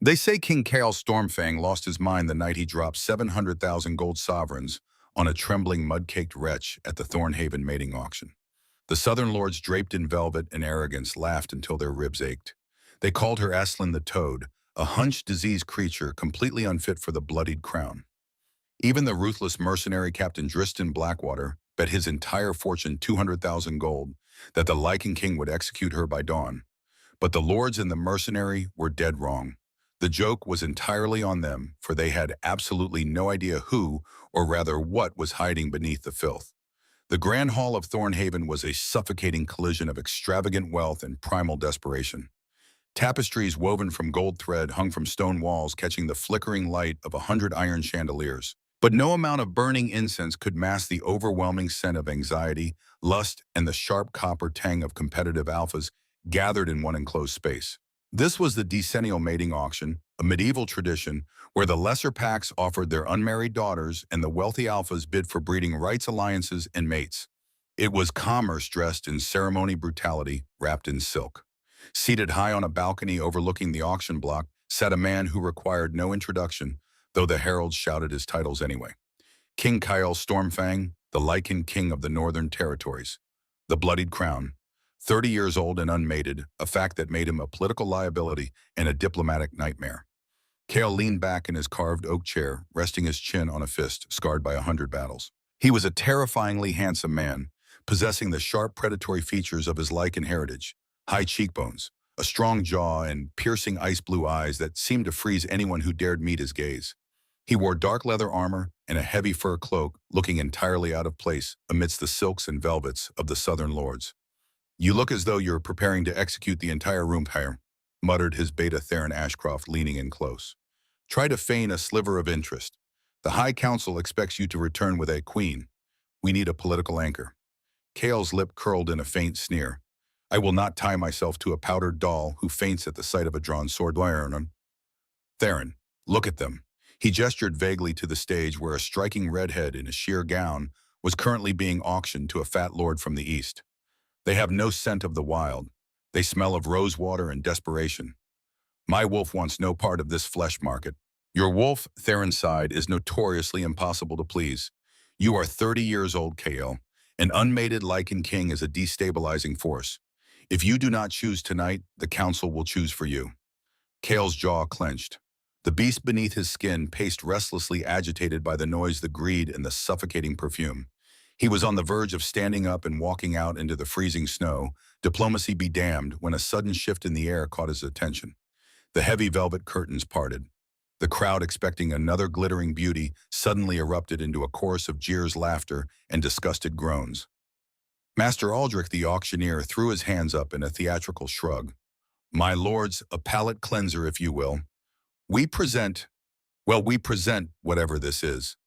They say King Kael Stormfang lost his mind the night he dropped 700,000 gold sovereigns on a trembling mud-caked wretch at the Thornhaven mating auction. The southern lords draped in velvet and arrogance laughed until their ribs ached. They called her Aslan the Toad, a hunched, diseased creature completely unfit for the bloodied crown. Even the ruthless mercenary Captain Dristan Blackwater bet his entire fortune 200,000 gold that the Lichen King would execute her by dawn. But the lords and the mercenary were dead wrong. The joke was entirely on them, for they had absolutely no idea who, or rather what, was hiding beneath the filth. The Grand Hall of Thornhaven was a suffocating collision of extravagant wealth and primal desperation. Tapestries woven from gold thread hung from stone walls, catching the flickering light of 100 iron chandeliers. But no amount of burning incense could mask the overwhelming scent of anxiety, lust, and the sharp copper tang of competitive alphas gathered in one enclosed space. This was the decennial mating auction, a medieval tradition where the lesser packs offered their unmarried daughters and the wealthy alphas bid for breeding rights, alliances, and mates. It was commerce dressed in ceremony brutality, wrapped in silk. Seated high on a balcony overlooking the auction block sat a man who required no introduction, though the heralds shouted his titles anyway. King Kael Stormfang, the Lichen King of the Northern Territories. The bloodied crown. 30 years old and unmated, a fact that made him a political liability and a diplomatic nightmare. Kael leaned back in his carved oak chair, resting his chin on a fist scarred by 100 battles. He was a terrifyingly handsome man, possessing the sharp predatory features of his Lichen heritage, high cheekbones, a strong jaw, and piercing ice-blue eyes that seemed to freeze anyone who dared meet his gaze. He wore dark leather armor and a heavy fur cloak, looking entirely out of place amidst the silks and velvets of the southern lords. "You look as though you're preparing to execute the entire Rumpire," muttered his beta Theron Ashcroft, leaning in close. "Try to feign a sliver of interest. The High Council expects you to return with a queen. We need a political anchor." Kael's lip curled in a faint sneer. "I will not tie myself to a powdered doll who faints at the sight of a drawn sword." "Theron, look at them." He gestured vaguely to the stage where a striking redhead in a sheer gown was currently being auctioned to a fat lord from the east. "They have no scent of the wild. They smell of rosewater and desperation. My wolf wants no part of this flesh market." "Your wolf," Theron sighed, "is notoriously impossible to please. You are 30 years old, Kael. An unmated Lichen King is a destabilizing force. If you do not choose tonight, the council will choose for you." Kael's jaw clenched. The beast beneath his skin paced restlessly, agitated by the noise, the greed, and the suffocating perfume. He was on the verge of standing up and walking out into the freezing snow, diplomacy be damned, when a sudden shift in the air caught his attention. The heavy velvet curtains parted. The crowd, expecting another glittering beauty, suddenly erupted into a chorus of jeers, laughter, and disgusted groans. Master Aldrich the auctioneer threw his hands up in a theatrical shrug. "My lords, a palate cleanser, if you will. We present whatever this is."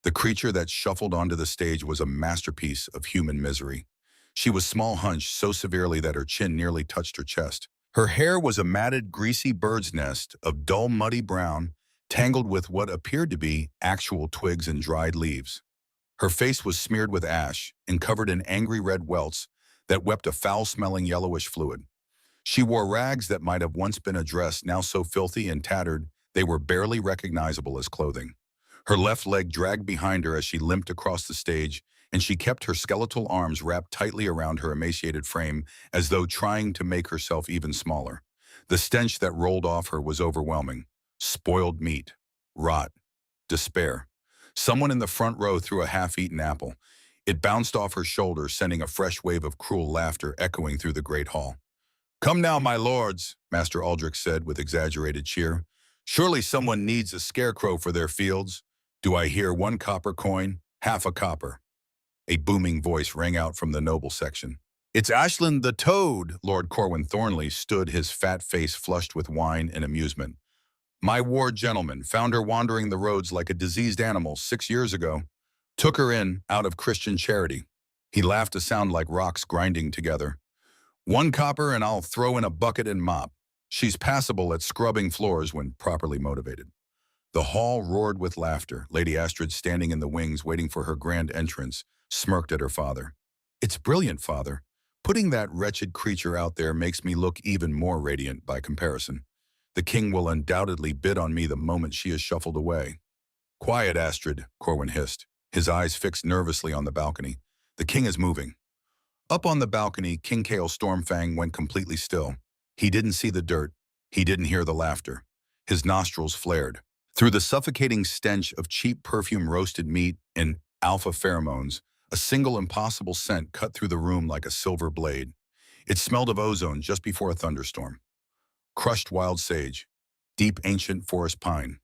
The creature that shuffled onto the stage was a masterpiece of human misery. She was small, hunched so severely that her chin nearly touched her chest. Her hair was a matted, greasy bird's nest of dull, muddy brown, tangled with what appeared to be actual twigs and dried leaves. Her face was smeared with ash and covered in angry red welts that wept a foul-smelling yellowish fluid. She wore rags that might have once been a dress, now so filthy and tattered they were barely recognizable as clothing. Her left leg dragged behind her as she limped across the stage, and she kept her skeletal arms wrapped tightly around her emaciated frame as though trying to make herself even smaller. The stench that rolled off her was overwhelming. Spoiled meat, rot, despair. Someone in the front row threw a half-eaten apple. It bounced off her shoulder, sending a fresh wave of cruel laughter echoing through the great hall. "Come now, my lords," Master Aldrich said with exaggerated cheer. "Surely someone needs a scarecrow for their fields. Do I hear 1 copper coin? Half a copper." A booming voice rang out from the noble section. "It's Aslan the Toad!" Lord Corwin Thornley stood, his fat face flushed with wine and amusement. "My ward gentleman found her wandering the roads like a diseased animal 6 years ago. Took her in out of Christian charity." He laughed a sound like rocks grinding together. 1 copper and I'll throw in a bucket and mop. She's passable at scrubbing floors when properly motivated." The hall roared with laughter. Lady Astrid, standing in the wings waiting for her grand entrance, smirked at her father. "It's brilliant, father. Putting that wretched creature out there makes me look even more radiant by comparison." The king will undoubtedly bid on me the moment she is shuffled away. Quiet, Astrid, Corwin hissed, his eyes fixed nervously on the balcony. The king is moving. Up on the balcony, King Kale Stormfang went completely still. He didn't see the dirt. He didn't hear the laughter. His nostrils flared. Through the suffocating stench of cheap perfume roasted meat and alpha pheromones, a single impossible scent cut through the room like a silver blade. It smelled of ozone just before a thunderstorm. Crushed wild sage, deep ancient forest pine.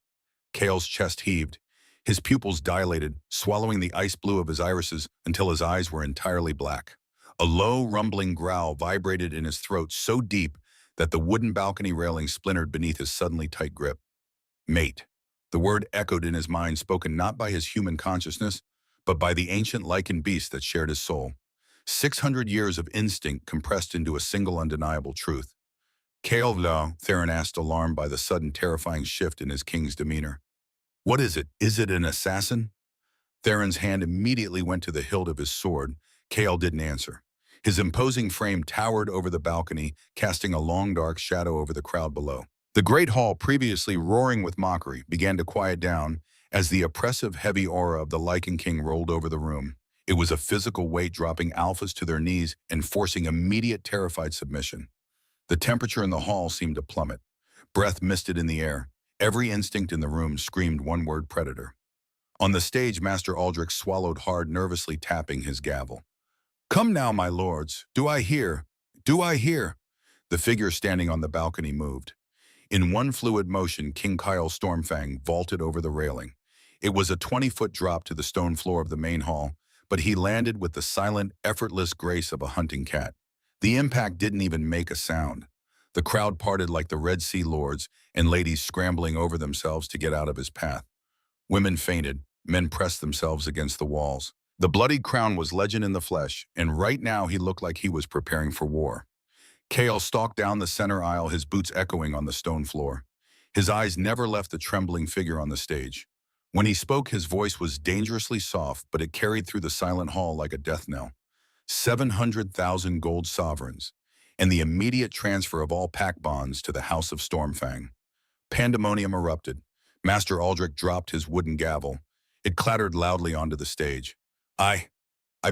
Kale's chest heaved. His pupils dilated, swallowing the ice blue of his irises until his eyes were entirely black. A low, rumbling growl vibrated in his throat so deep that the wooden balcony railing splintered beneath his suddenly tight grip. Mate. The word echoed in his mind, spoken not by his human consciousness, but by the ancient lichen beast that shared his soul. 600 years of instinct compressed into a single undeniable truth. Kale Vlau, Theron asked, alarmed by the sudden terrifying shift in his king's demeanor. What is it? Is it an assassin? Theron's hand immediately went to the hilt of his sword. Kale didn't answer. His imposing frame towered over the balcony, casting a long dark shadow over the crowd below. The great hall, previously roaring with mockery, began to quiet down as the oppressive heavy aura of the Lichen King rolled over the room. It was a physical weight dropping alphas to their knees and forcing immediate terrified submission. The temperature in the hall seemed to plummet. Breath misted in the air. Every instinct in the room screamed one word: predator. On the stage, Master Aldrich swallowed hard, nervously tapping his gavel. Come now, my lords. Do I hear? Do I hear? The figure standing on the balcony moved. In one fluid motion, King Kyle Stormfang vaulted over the railing. It was a 20-foot drop to the stone floor of the main hall, but he landed with the silent, effortless grace of a hunting cat. The impact didn't even make a sound. The crowd parted like the Red Sea lords, and ladies scrambling over themselves to get out of his path. Women fainted, men pressed themselves against the walls. The bloodied crown was legend in the flesh, and right now he looked like he was preparing for war. Kale stalked down the center aisle, his boots echoing on the stone floor. His eyes never left the trembling figure on the stage. When he spoke, his voice was dangerously soft, but it carried through the silent hall like a death knell. 700,000 gold sovereigns, and the immediate transfer of all pack bonds to the House of Stormfang. Pandemonium erupted. Master Aldrich dropped his wooden gavel. It clattered loudly onto the stage. I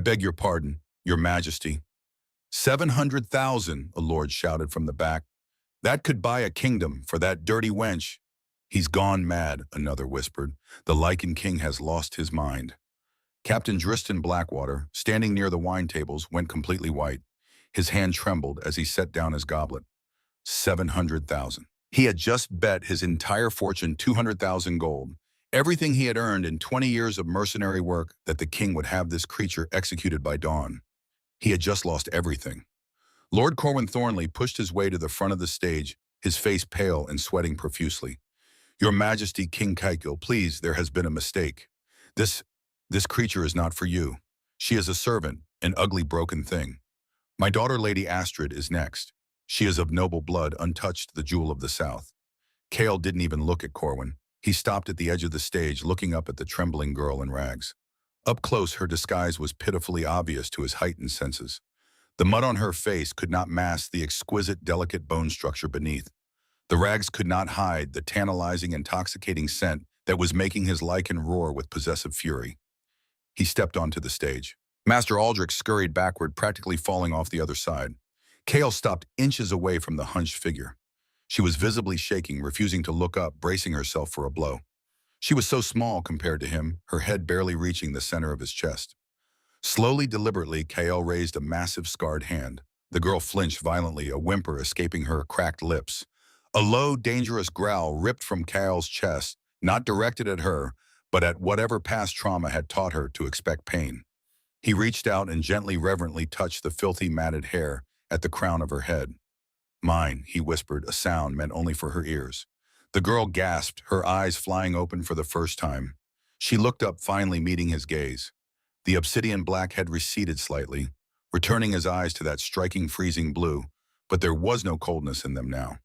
beg your pardon, your majesty. 700,000, a lord shouted from the back. That could buy a kingdom for that dirty wench. He's gone mad, another whispered. The Lichen King has lost his mind. Captain Driston Blackwater, standing near the wine tables, went completely white. His hand trembled as he set down his goblet. 700,000. He had just bet his entire fortune, 200,000 gold, everything he had earned in 20 years of mercenary work, that the king would have this creature executed by dawn. He had just lost everything. Lord Corwin Thornley pushed his way to the front of the stage, his face pale and sweating profusely. Your Majesty, King Kaikil, please, there has been a mistake. This creature is not for you. She is a servant, an ugly broken thing. My daughter Lady Astrid is next. She is of noble blood, untouched, the jewel of the South. Kale didn't even look at Corwin. He stopped at the edge of the stage, looking up at the trembling girl in rags. Up close, her disguise was pitifully obvious to his heightened senses. The mud on her face could not mask the exquisite, delicate bone structure beneath. The rags could not hide the tantalizing, intoxicating scent that was making his lichen roar with possessive fury. He stepped onto the stage. Master Aldrich scurried backward, practically falling off the other side. Kale stopped inches away from the hunched figure. She was visibly shaking, refusing to look up, bracing herself for a blow. She was so small compared to him, her head barely reaching the center of his chest. Slowly, deliberately, Kale raised a massive scarred hand. The girl flinched violently, a whimper escaping her cracked lips. A low, dangerous growl ripped from Kale's chest, not directed at her, but at whatever past trauma had taught her to expect pain. He reached out and gently, reverently touched the filthy, matted hair at the crown of her head. Mine, he whispered, a sound meant only for her ears. The girl gasped, her eyes flying open for the first time. She looked up, finally meeting his gaze. The obsidian black had receded slightly, returning his eyes to that striking, freezing blue, but there was no coldness in them now.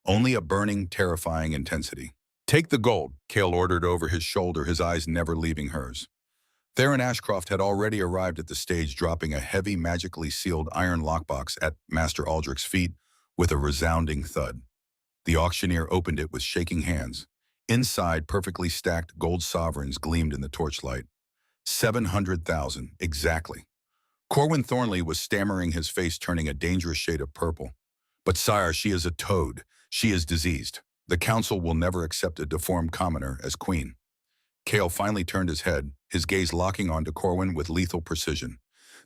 Only a burning, terrifying intensity. Take the gold, Kale ordered over his shoulder, his eyes never leaving hers. Theron Ashcroft had already arrived at the stage, dropping a heavy, magically sealed iron lockbox at Master Aldrich's feet with a resounding thud. The auctioneer opened it with shaking hands. Inside, perfectly stacked gold sovereigns gleamed in the torchlight. 700,000, exactly. Corwin Thornley was stammering, his face turning a dangerous shade of purple. But sire, she is a toad. She is diseased. The council will never accept a deformed commoner as queen. Cale finally turned his head, his gaze locking onto Corwin with lethal precision.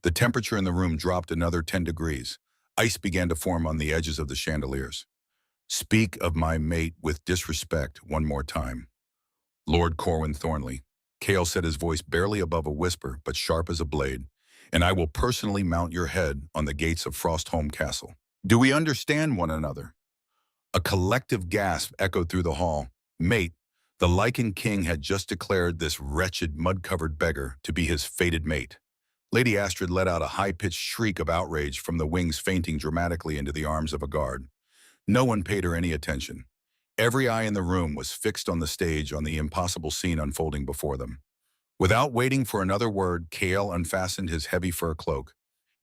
The temperature in the room dropped another 10 degrees. Ice began to form on the edges of the chandeliers. Speak of my mate with disrespect one more time. Lord Corwin Thornley. Cale said, his voice barely above a whisper, but sharp as a blade. And I will personally mount your head on the gates of Frostholm Castle. Do we understand one another? A collective gasp echoed through the hall. Mate, the Lichen King had just declared this wretched, mud-covered beggar to be his fated mate. Lady Astrid let out a high-pitched shriek of outrage, from the wings fainting dramatically into the arms of a guard. No one paid her any attention. Every eye in the room was fixed on the stage, on the impossible scene unfolding before them. Without waiting for another word, Cale unfastened his heavy fur cloak.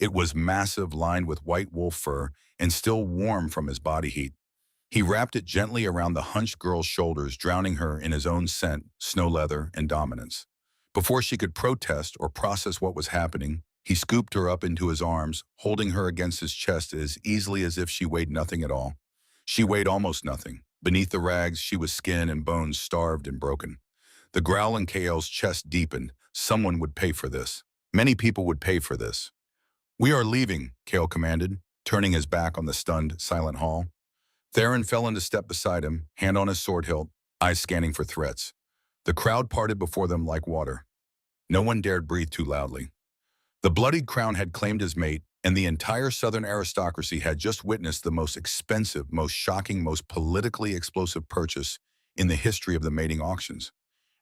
It was massive, lined with white wolf fur, and still warm from his body heat. He wrapped it gently around the hunched girl's shoulders, drowning her in his own scent, snow leather, and dominance. Before she could protest or process what was happening, he scooped her up into his arms, holding her against his chest as easily as if she weighed nothing at all. She weighed almost nothing. Beneath the rags, she was skin and bones, starved and broken. The growl in Cale's chest deepened. Someone would pay for this. Many people would pay for this. We are leaving, Cale commanded, turning his back on the stunned, silent hall. Theron fell into step beside him, hand on his sword hilt, eyes scanning for threats. The crowd parted before them like water. No one dared breathe too loudly. The bloodied crown had claimed his mate, and the entire southern aristocracy had just witnessed the most expensive, most shocking, most politically explosive purchase in the history of the mating auctions.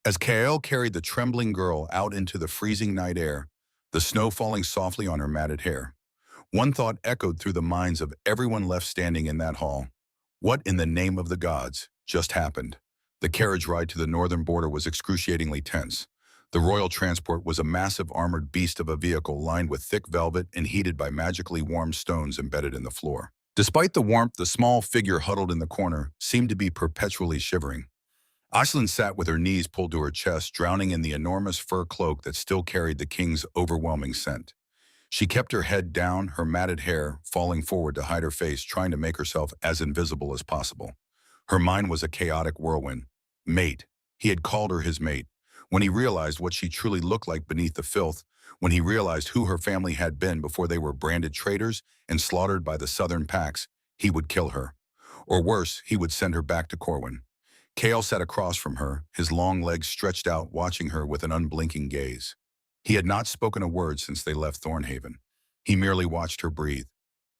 As Cale carried the trembling girl out into the freezing night air, the snow falling softly on her matted hair, one thought echoed through the minds of everyone left standing in that hall. What in the name of the gods just happened? The carriage ride to the northern border was excruciatingly tense. The royal transport was a massive armored beast of a vehicle lined with thick velvet and heated by magically warm stones embedded in the floor. Despite the warmth, the small figure huddled in the corner seemed to be perpetually shivering. Aislinn sat with her knees pulled to her chest, drowning in the enormous fur cloak that still carried the king's overwhelming scent. She kept her head down, her matted hair falling forward to hide her face, trying to make herself as invisible as possible. Her mind was a chaotic whirlwind. Mate. He had called her his mate. When he realized what she truly looked like beneath the filth, when he realized who her family had been before they were branded traitors and slaughtered by the southern packs, he would kill her. Or worse, he would send her back to Corwin. Cale sat across from her, his long legs stretched out, watching her with an unblinking gaze. He had not spoken a word since they left Thornhaven. He merely watched her breathe,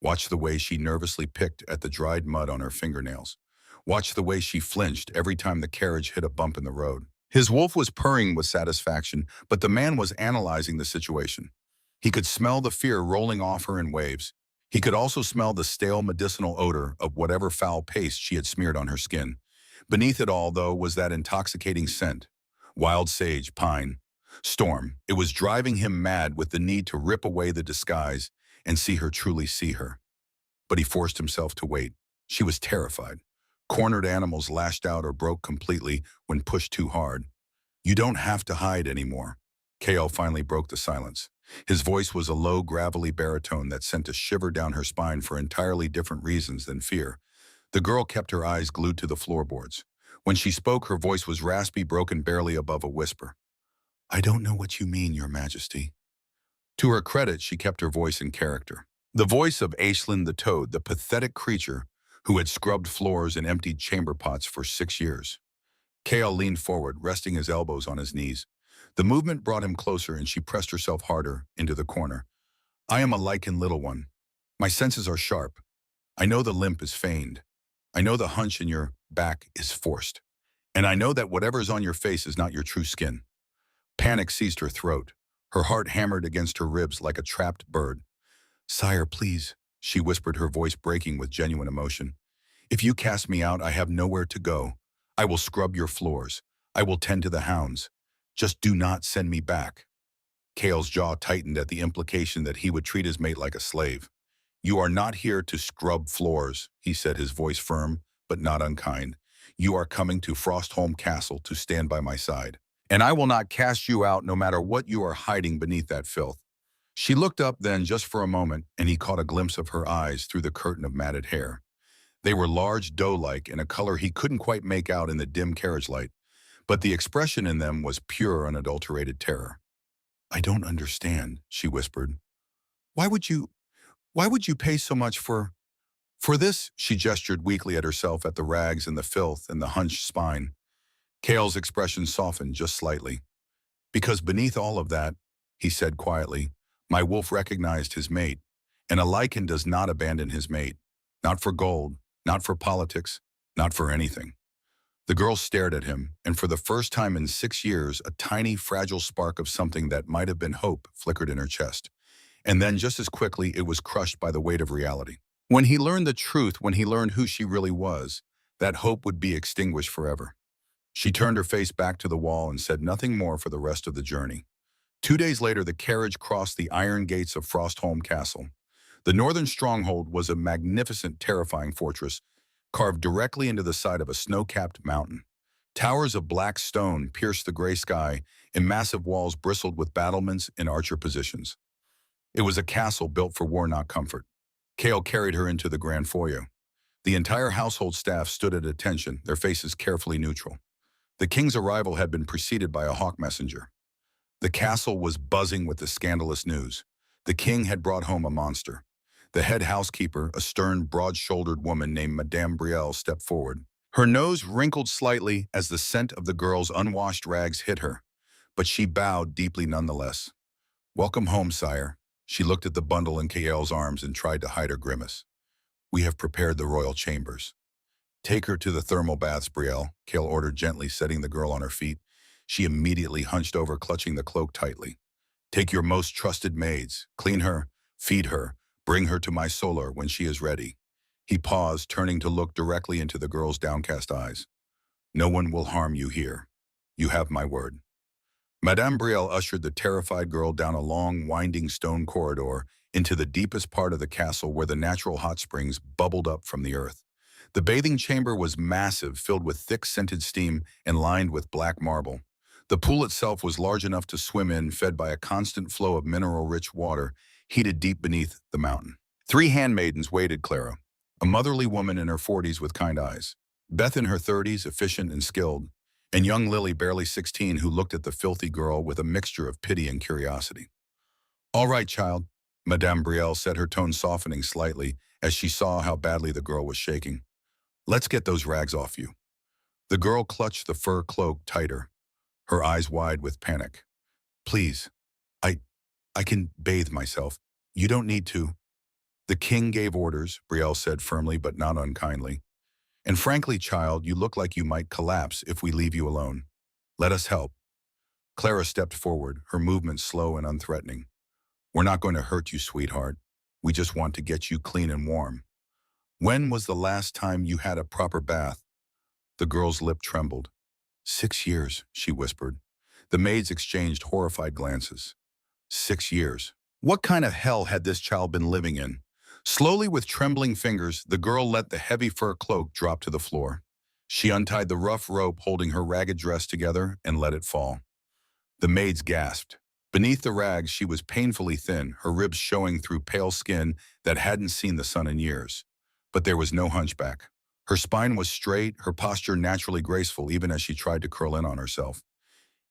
watched the way she nervously picked at the dried mud on her fingernails, watched the way she flinched every time the carriage hit a bump in the road. His wolf was purring with satisfaction, but the man was analyzing the situation. He could smell the fear rolling off her in waves. He could also smell the stale medicinal odor of whatever foul paste she had smeared on her skin. Beneath it all, though, was that intoxicating scent. Wild sage, pine, storm. It was driving him mad with the need to rip away the disguise and see her truly see her. But he forced himself to wait. She was terrified. Cornered animals lashed out or broke completely when pushed too hard. You don't have to hide anymore. Cale finally broke the silence. His voice was a low, gravelly baritone that sent a shiver down her spine for entirely different reasons than fear. The girl kept her eyes glued to the floorboards. When she spoke, her voice was raspy, broken barely above a whisper. I don't know what you mean, Your Majesty. To her credit, she kept her voice in character. The voice of Aislinn the Toad, the pathetic creature who had scrubbed floors and emptied chamber pots for 6 years. Cale leaned forward, resting his elbows on his knees. The movement brought him closer, and she pressed herself harder into the corner. I am a lichen little one. My senses are sharp. I know the limp is feigned. I know the hunch in your back is forced. And I know that whatever is on your face is not your true skin. Panic seized her throat. Her heart hammered against her ribs like a trapped bird. Sire, please, she whispered, her voice breaking with genuine emotion. If you cast me out, I have nowhere to go. I will scrub your floors. I will tend to the hounds. Just do not send me back. Cale's jaw tightened at the implication that he would treat his mate like a slave. You are not here to scrub floors, he said, his voice firm but not unkind. You are coming to Frostholm Castle to stand by my side. And I will not cast you out no matter what you are hiding beneath that filth. She looked up then just for a moment, and he caught a glimpse of her eyes through the curtain of matted hair. They were large, doe-like, in a color he couldn't quite make out in the dim carriage light, but the expression in them was pure, unadulterated terror. I don't understand, she whispered. Why would you, why would you pay so much for this? She gestured weakly at herself, at the rags and the filth and the hunched spine. Kale's expression softened just slightly. Because beneath all of that, he said quietly, my wolf recognized his mate, and a lichen does not abandon his mate. Not for gold, not for politics, not for anything. The girl stared at him, and for the first time in 6 years, a tiny, fragile spark of something that might have been hope flickered in her chest. And then, just as quickly, it was crushed by the weight of reality. When he learned the truth, when he learned who she really was, that hope would be extinguished forever. She turned her face back to the wall and said nothing more for the rest of the journey. 2 days later, the carriage crossed the iron gates of Frostholm Castle. The northern stronghold was a magnificent, terrifying fortress, carved directly into the side of a snow-capped mountain. Towers of black stone pierced the gray sky, and massive walls bristled with battlements in archer positions. It was a castle built for war, not comfort. Kale carried her into the grand foyer. The entire household staff stood at attention, their faces carefully neutral. The king's arrival had been preceded by a hawk messenger. The castle was buzzing with the scandalous news. The king had brought home a monster. The head housekeeper, a stern, broad-shouldered woman named Madame Brielle, stepped forward. Her nose wrinkled slightly as the scent of the girl's unwashed rags hit her, but she bowed deeply nonetheless. Welcome home, sire. She looked at the bundle in Kael's arms and tried to hide her grimace. We have prepared the royal chambers. Take her to the thermal baths, Brielle, Kael ordered gently, setting the girl on her feet. She immediately hunched over, clutching the cloak tightly. Take your most trusted maids, clean her, feed her, bring her to my solar when she is ready. He paused, turning to look directly into the girl's downcast eyes. No one will harm you here. You have my word. Madame Brielle ushered the terrified girl down a long, winding stone corridor into the deepest part of the castle where the natural hot springs bubbled up from the earth. The bathing chamber was massive, filled with thick, scented steam and lined with black marble. The pool itself was large enough to swim in, fed by a constant flow of mineral-rich water, heated deep beneath the mountain. 3 handmaidens waited Clara, a motherly woman in her 40s with kind eyes, Beth in her 30s, efficient and skilled, and young Lily, barely 16, who looked at the filthy girl with a mixture of pity and curiosity. All right, child, Madame Brielle said, her tone softening slightly as she saw how badly the girl was shaking. Let's get those rags off you. The girl clutched the fur cloak tighter, her eyes wide with panic. Please, I can bathe myself. You don't need to. The king gave orders, Brielle said firmly but not unkindly. And frankly, child, you look like you might collapse if we leave you alone. Let us help. Clara stepped forward, her movements slow and unthreatening. We're not going to hurt you, sweetheart. We just want to get you clean and warm. When was the last time you had a proper bath? The girl's lip trembled. 6 years, she whispered. The maids exchanged horrified glances. 6 years. What kind of hell had this child been living in? Slowly, with trembling fingers, the girl let the heavy fur cloak drop to the floor. She untied the rough rope holding her ragged dress together and let it fall. The maids gasped. Beneath the rags, she was painfully thin, her ribs showing through pale skin that hadn't seen the sun in years. But there was no hunchback. Her spine was straight, her posture naturally graceful, even as she tried to curl in on herself.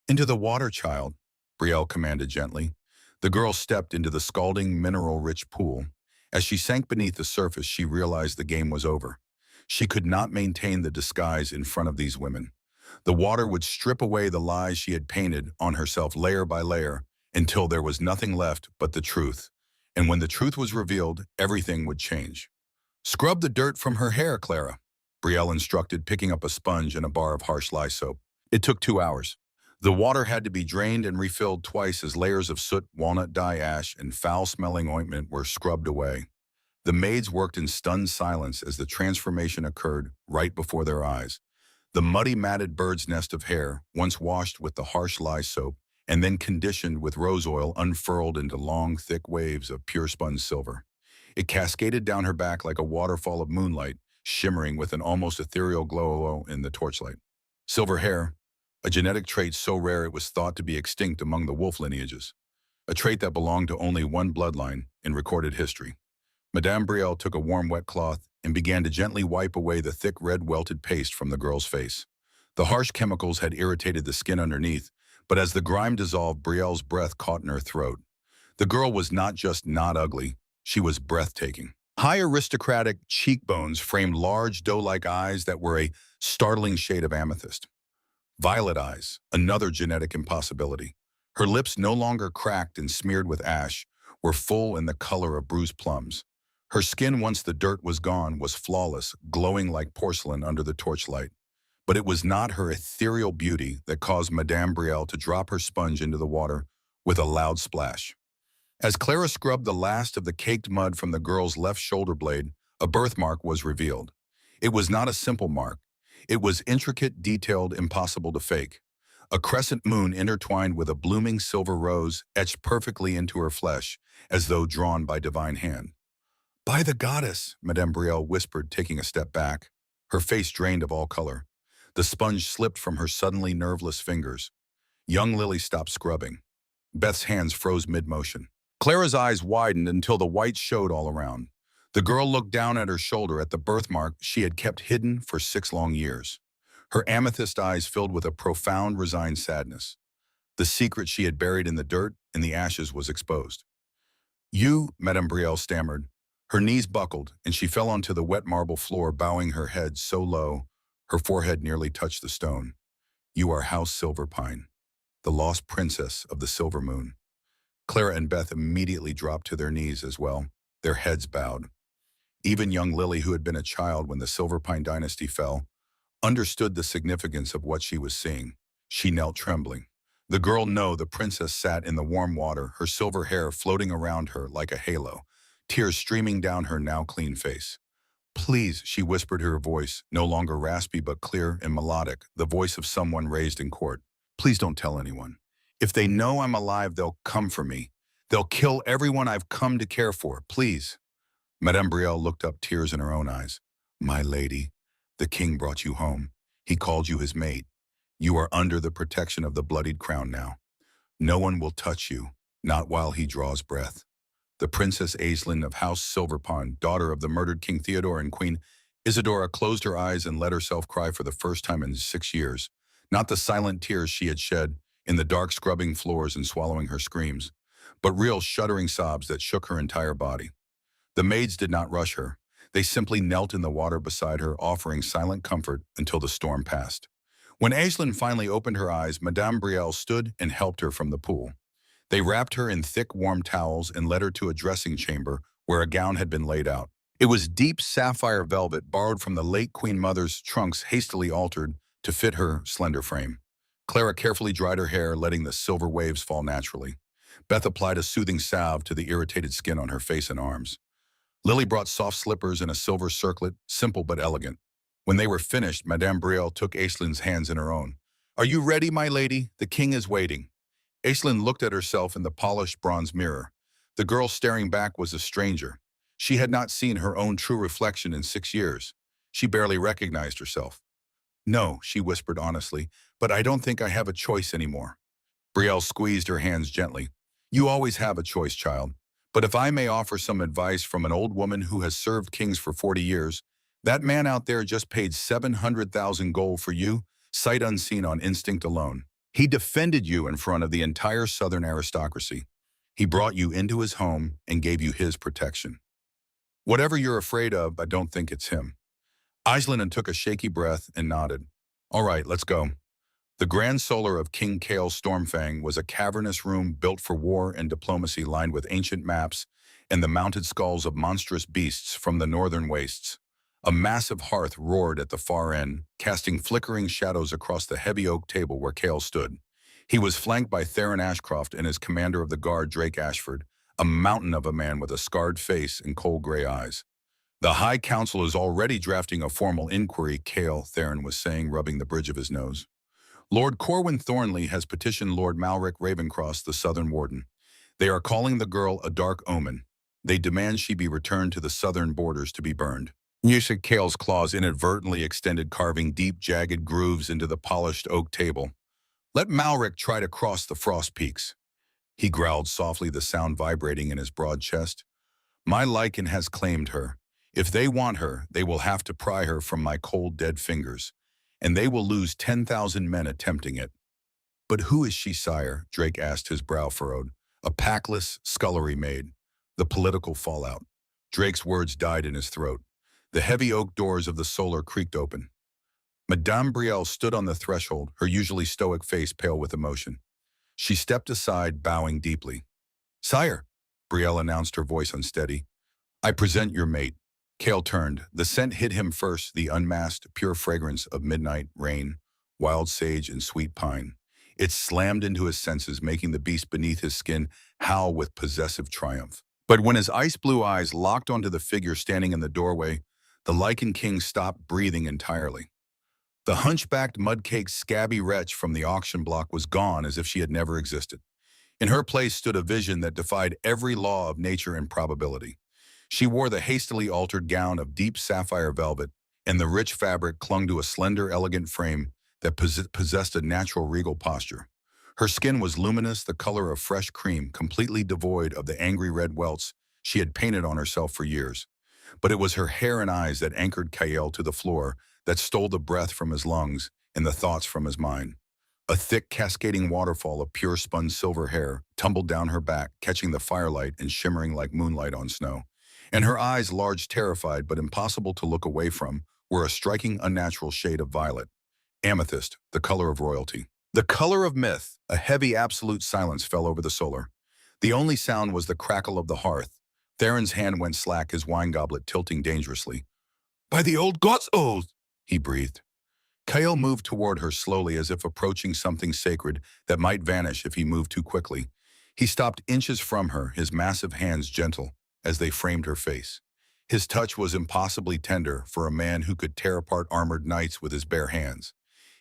Into the water, child, Brielle commanded gently. The girl stepped into the scalding, mineral-rich pool. As she sank beneath the surface, she realized the game was over. She could not maintain the disguise in front of these women. The water would strip away the lies she had painted on herself layer by layer until there was nothing left but the truth. And when the truth was revealed, everything would change. Scrub the dirt from her hair, Clara, Brielle instructed, picking up a sponge and a bar of harsh lye soap. It took 2 hours. The water had to be drained and refilled twice as layers of soot, walnut dye ash, and foul-smelling ointment were scrubbed away. The maids worked in stunned silence as the transformation occurred right before their eyes. The muddy, matted bird's nest of hair, once washed with the harsh lye soap and then conditioned with rose oil, unfurled into long, thick waves of pure-spun silver. It cascaded down her back like a waterfall of moonlight, shimmering with an almost ethereal glow in the torchlight. Silver hair, a genetic trait so rare it was thought to be extinct among the wolf lineages, a trait that belonged to only one bloodline in recorded history. Madame Brielle took a warm wet cloth and began to gently wipe away the thick red welted paste from the girl's face. The harsh chemicals had irritated the skin underneath, but as the grime dissolved, Brielle's breath caught in her throat. The girl was not just not ugly, she was breathtaking. High aristocratic cheekbones framed large doe-like eyes that were a startling shade of amethyst. Violet eyes, another genetic impossibility. Her lips, no longer cracked and smeared with ash, were full in the color of bruised plums. Her skin, once the dirt was gone, was flawless, glowing like porcelain under the torchlight. But it was not her ethereal beauty that caused Madame Brielle to drop her sponge into the water with a loud splash. As Clara scrubbed the last of the caked mud from the girl's left shoulder blade, a birthmark was revealed. It was not a simple mark. It was intricate, detailed, impossible to fake. A crescent moon intertwined with a blooming silver rose etched perfectly into her flesh, as though drawn by divine hand. "By the goddess," Madame Brielle whispered, taking a step back. Her face drained of all color. The sponge slipped from her suddenly nerveless fingers. Young Lily stopped scrubbing. Beth's hands froze mid-motion. Clara's eyes widened until the white showed all around. The girl looked down at her shoulder at the birthmark she had kept hidden for 6 long years. Her amethyst eyes filled with a profound, resigned sadness. The secret she had buried in the dirt and the ashes was exposed. "You," Madame Brielle stammered. Her knees buckled, and she fell onto the wet marble floor, bowing her head so low her forehead nearly touched the stone. "You are House Silverpine, the lost princess of the Silver Moon." Clara and Beth immediately dropped to their knees as well, their heads bowed. Even young Lily, who had been a child when the Silverpine dynasty fell, understood the significance of what she was seeing. She knelt trembling. The girl, no, the princess, sat in the warm water, her silver hair floating around her like a halo, tears streaming down her now clean face. "Please," she whispered, her voice no longer raspy but clear and melodic, the voice of someone raised in court. "Please don't tell anyone. If they know I'm alive, they'll come for me. They'll kill everyone I've come to care for. Please." Madame Brielle looked up, tears in her own eyes. "My lady, the king brought you home. He called you his mate. You are under the protection of the bloodied crown now. No one will touch you, not while he draws breath." The Princess Aislinn of House Silverpine, daughter of the murdered King Theodore and Queen Isadora, closed her eyes and let herself cry for the first time in 6 years. Not the silent tears she had shed in the dark, scrubbing floors and swallowing her screams, but real shuddering sobs that shook her entire body. The maids did not rush her. They simply knelt in the water beside her, offering silent comfort until the storm passed. When Aislinn finally opened her eyes, Madame Brielle stood and helped her from the pool. They wrapped her in thick, warm towels and led her to a dressing chamber where a gown had been laid out. It was deep sapphire velvet borrowed from the late Queen Mother's trunks, hastily altered to fit her slender frame. Clara carefully dried her hair, letting the silver waves fall naturally. Beth applied a soothing salve to the irritated skin on her face and arms. Lily brought soft slippers and a silver circlet, simple but elegant. When they were finished, Madame Brielle took Aislinn's hands in her own. "Are you ready, my lady? The king is waiting." Aislinn looked at herself in the polished bronze mirror. The girl staring back was a stranger. She had not seen her own true reflection in 6 years. She barely recognized herself. "No," she whispered honestly, "but I don't think I have a choice anymore." Brielle squeezed her hands gently. "You always have a choice, child. But if I may offer some advice from an old woman who has served kings for 40 years, that man out there just paid 700,000 gold for you, sight unseen on instinct alone. He defended you in front of the entire southern aristocracy. He brought you into his home and gave you his protection. Whatever you're afraid of, I don't think it's him." Aislinn took a shaky breath and nodded. "All right, let's go." The grand solar of King Kale's Stormfang was a cavernous room built for war and diplomacy, lined with ancient maps and the mounted skulls of monstrous beasts from the northern wastes. A massive hearth roared at the far end, casting flickering shadows across the heavy oak table where Kale stood. He was flanked by Theron Ashcroft and his commander of the guard, Drake Ashford, a mountain of a man with a scarred face and cold gray eyes. "The High Council is already drafting a formal inquiry," Kale, Theron was saying, rubbing the bridge of his nose. "Lord Corwin Thornley has petitioned Lord Malric Ravencross, the Southern Warden. They are calling the girl a dark omen. They demand she be returned to the southern borders to be burned." Music Kale's claws inadvertently extended, carving deep, jagged grooves into the polished oak table. Let Malric try to cross the frost peaks. He growled softly, the sound vibrating in his broad chest. My lichen has claimed her. If they want her, they will have to pry her from my cold, dead fingers, and they will lose 10,000 men attempting it. But who is she, sire? Drake asked, his brow furrowed. A packless scullery maid. The political fallout. Drake's words died in his throat. The heavy oak doors of the solar creaked open. Madame Brielle stood on the threshold, her usually stoic face pale with emotion. She stepped aside, bowing deeply. Sire, Brielle announced, her voice unsteady. I present your mate. Kale turned. The scent hit him first, the unmasked, pure fragrance of midnight, rain, wild sage, and sweet pine. It slammed into his senses, making the beast beneath his skin howl with possessive triumph. But when his ice-blue eyes locked onto the figure standing in the doorway, the Lichen King stopped breathing entirely. The hunchbacked, mud-caked, scabby wretch from the auction block was gone as if she had never existed. In her place stood a vision that defied every law of nature and probability. She wore the hastily altered gown of deep sapphire velvet, and the rich fabric clung to a slender, elegant frame that possessed a natural regal posture. Her skin was luminous, the color of fresh cream, completely devoid of the angry red welts she had painted on herself for years. But it was her hair and eyes that anchored Kael to the floor, that stole the breath from his lungs and the thoughts from his mind. A thick, cascading waterfall of pure spun silver hair tumbled down her back, catching the firelight and shimmering like moonlight on snow. And her eyes, large, terrified, but impossible to look away from, were a striking, unnatural shade of violet. Amethyst, the color of royalty. The color of myth. A heavy, absolute silence fell over the solar. The only sound was the crackle of the hearth. Theron's hand went slack, his wine goblet tilting dangerously. By the old God's oath, he breathed. Kael moved toward her slowly, as if approaching something sacred that might vanish if he moved too quickly. He stopped inches from her, his massive hands gentle as they framed her face. His touch was impossibly tender for a man who could tear apart armored knights with his bare hands.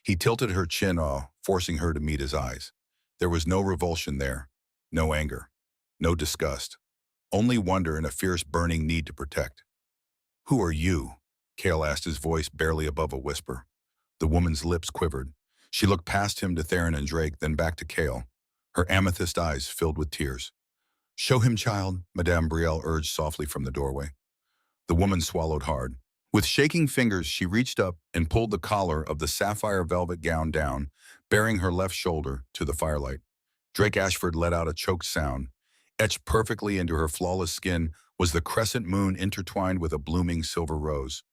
He tilted her chin off, forcing her to meet his eyes. There was no revulsion there, no anger, no disgust, only wonder and a fierce burning need to protect. Who are you? Kael asked, his voice barely above a whisper. The woman's lips quivered. She looked past him to Theron and Drake, then back to Kael, her amethyst eyes filled with tears. Show him, child, Madame Brielle urged softly from the doorway. The woman swallowed hard. With shaking fingers, she reached up and pulled the collar of the sapphire velvet gown down, baring her left shoulder to the firelight. Drake Ashford let out a choked sound. Etched perfectly into her flawless skin was the crescent moon intertwined with a blooming silver rose,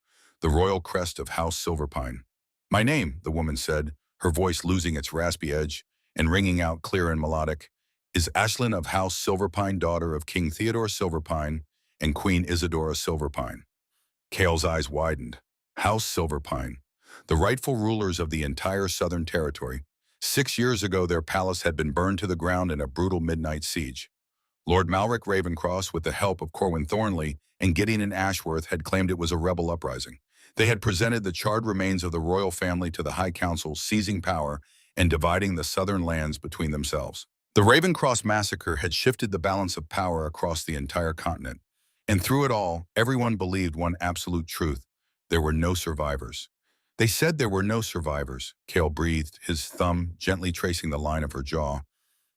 the royal crest of House Silverpine. My name, the woman said, her voice losing its raspy edge and ringing out clear and melodic, is Ashlyn of House Silverpine, daughter of King Theodore Silverpine and Queen Isadora Silverpine. Kael's eyes widened. House Silverpine, the rightful rulers of the entire southern territory. 6 years ago, their palace had been burned to the ground in a brutal midnight siege. Lord Malric Ravencross, with the help of Corwin Thornley and Gideon Ashworth, had claimed it was a rebel uprising. They had presented the charred remains of the royal family to the High Council, seizing power and dividing the southern lands between themselves. The Ravencross massacre had shifted the balance of power across the entire continent. And through it all, everyone believed one absolute truth. There were no survivors. They said there were no survivors, Kael breathed, his thumb gently tracing the line of her jaw.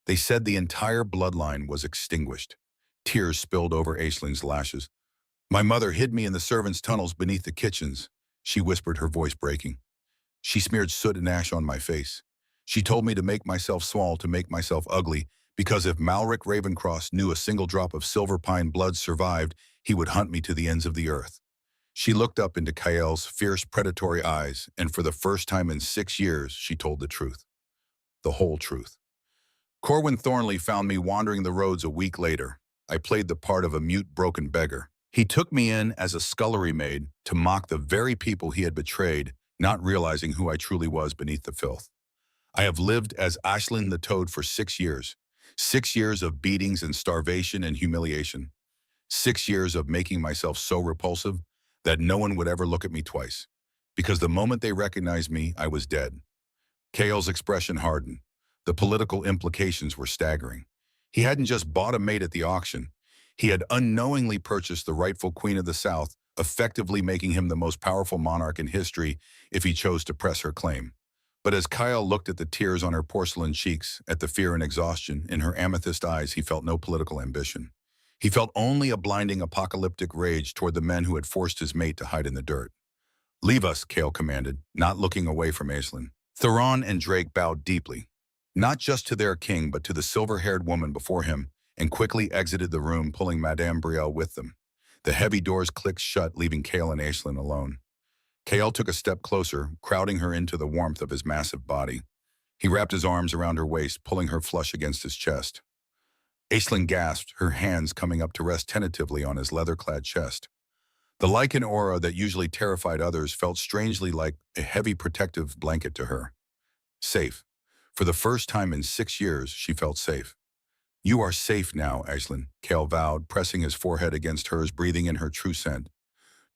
They said the entire bloodline was extinguished. Tears spilled over Aishling's lashes. My mother hid me in the servants' tunnels beneath the kitchens, she whispered, her voice breaking. She smeared soot and ash on my face. She told me to make myself small, to make myself ugly, because if Malric Ravencross knew a single drop of Silverpine blood survived, he would hunt me to the ends of the earth. She looked up into Kael's fierce, predatory eyes, and for the first time in 6 years, she told the truth. The whole truth. Corwin Thornley found me wandering the roads a week later. I played the part of a mute, broken beggar. He took me in as a scullery maid to mock the very people he had betrayed, not realizing who I truly was beneath the filth. I have lived as Ashlyn the Toad for 6 years. 6 years of beatings and starvation and humiliation. 6 years of making myself so repulsive that no one would ever look at me twice. Because the moment they recognized me, I was dead. Kael's expression hardened. The political implications were staggering. He hadn't just bought a mate at the auction. He had unknowingly purchased the rightful Queen of the South, effectively making him the most powerful monarch in history if he chose to press her claim. But as Kyle looked at the tears on her porcelain cheeks, at the fear and exhaustion in her amethyst eyes, he felt no political ambition. He felt only a blinding apocalyptic rage toward the men who had forced his mate to hide in the dirt. "Leave us," Kale commanded, not looking away from Aislinn. Theron and Drake bowed deeply, not just to their king, but to the silver-haired woman before him, and quickly exited the room, pulling Madame Brielle with them. The heavy doors clicked shut, leaving Kale and Aislinn alone. Kale took a step closer, crowding her into the warmth of his massive body. He wrapped his arms around her waist, pulling her flush against his chest. Aislinn gasped, her hands coming up to rest tentatively on his leather-clad chest. The lichen aura that usually terrified others felt strangely like a heavy protective blanket to her. Safe. For the first time in 6 years, she felt safe. "You are safe now, Aislinn," Kale vowed, pressing his forehead against hers, breathing in her true scent.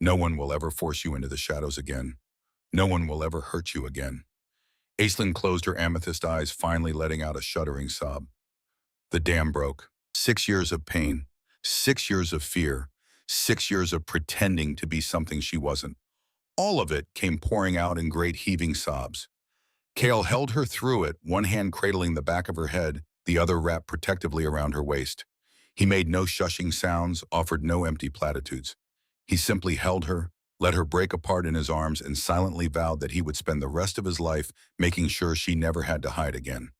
"No one will ever force you into the shadows again. No one will ever hurt you again." Aislinn closed her amethyst eyes, finally letting out a shuddering sob. The dam broke. 6 years of pain, 6 years of fear, 6 years of pretending to be something she wasn't. All of it came pouring out in great heaving sobs. Kale held her through it, one hand cradling the back of her head, the other wrapped protectively around her waist. He made no shushing sounds, offered no empty platitudes. He simply held her, let her break apart in his arms, and silently vowed that he would spend the rest of his life making sure she never had to hide again.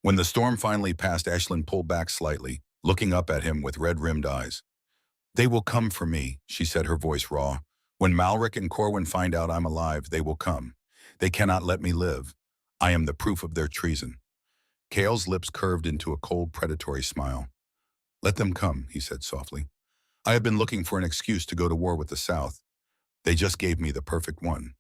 When the storm finally passed, Aislinn pulled back slightly, looking up at him with red-rimmed eyes. "They will come for me," she said, her voice raw. "When Malric and Corwin find out I'm alive, they will come. They cannot let me live. I am the proof of their treason." Kale's lips curved into a cold, predatory smile. "Let them come," he said softly. "I have been looking for an excuse to go to war with the South. They just gave me the perfect one."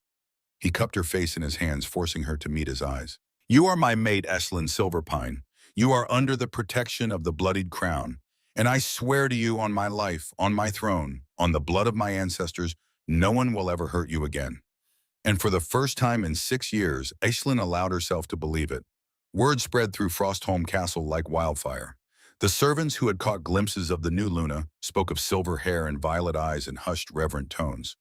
He cupped her face in his hands, forcing her to meet his eyes. "You are my mate, Aislinn Silverpine. You are under the protection of the bloodied crown. And I swear to you on my life, on my throne, on the blood of my ancestors, no one will ever hurt you again." And for the first time in 6 years, Aislinn allowed herself to believe it. Word spread through Frostholm Castle like wildfire. The servants who had caught glimpses of the new Luna spoke of silver hair and violet eyes in hushed, reverent tones.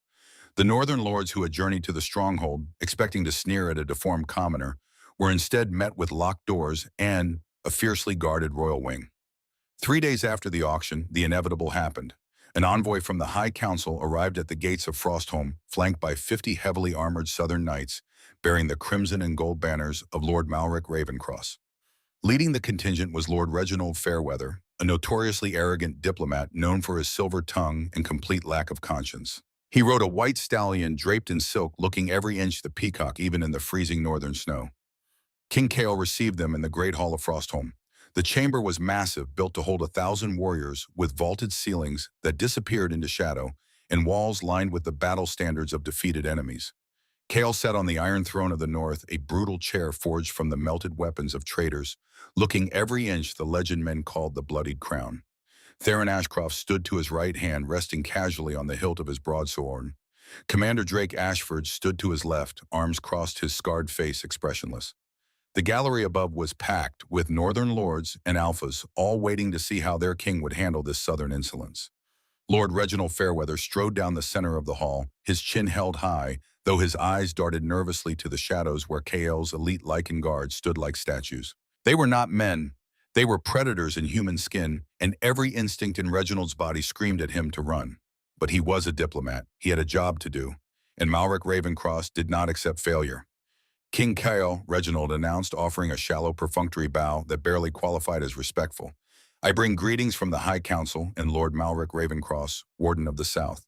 The northern lords who had journeyed to the stronghold, expecting to sneer at a deformed commoner, were instead met with locked doors and a fiercely guarded royal wing. 3 days after the auction, the inevitable happened. An envoy from the High Council arrived at the gates of Frostholm, flanked by 50 heavily armored southern knights, bearing the crimson and gold banners of Lord Malric Ravencross. Leading the contingent was Lord Reginald Fairweather, a notoriously arrogant diplomat known for his silver tongue and complete lack of conscience. He rode a white stallion draped in silk, looking every inch the peacock, even in the freezing northern snow. King Kale received them in the Great Hall of Frostholm. The chamber was massive, built to hold 1,000 warriors, with vaulted ceilings that disappeared into shadow, and walls lined with the battle standards of defeated enemies. Kale sat on the Iron Throne of the North, a brutal chair forged from the melted weapons of traitors, looking every inch the legend men called the Bloodied Crown. Theron Ashcroft stood to his right hand, resting casually on the hilt of his broadsword. Commander Drake Ashford stood to his left, arms crossed, his scarred face expressionless. The gallery above was packed with northern lords and alphas, all waiting to see how their king would handle this southern insolence. Lord Reginald Fairweather strode down the center of the hall, his chin held high, though his eyes darted nervously to the shadows where Kale's elite Lycan guards stood like statues. They were not men. They were predators in human skin, and every instinct in Reginald's body screamed at him to run. But he was a diplomat. He had a job to do, and Malric Ravencross did not accept failure. "King Kale," Reginald announced, offering a shallow, perfunctory bow that barely qualified as respectful. "I bring greetings from the High Council and Lord Malric Ravencross, Warden of the South."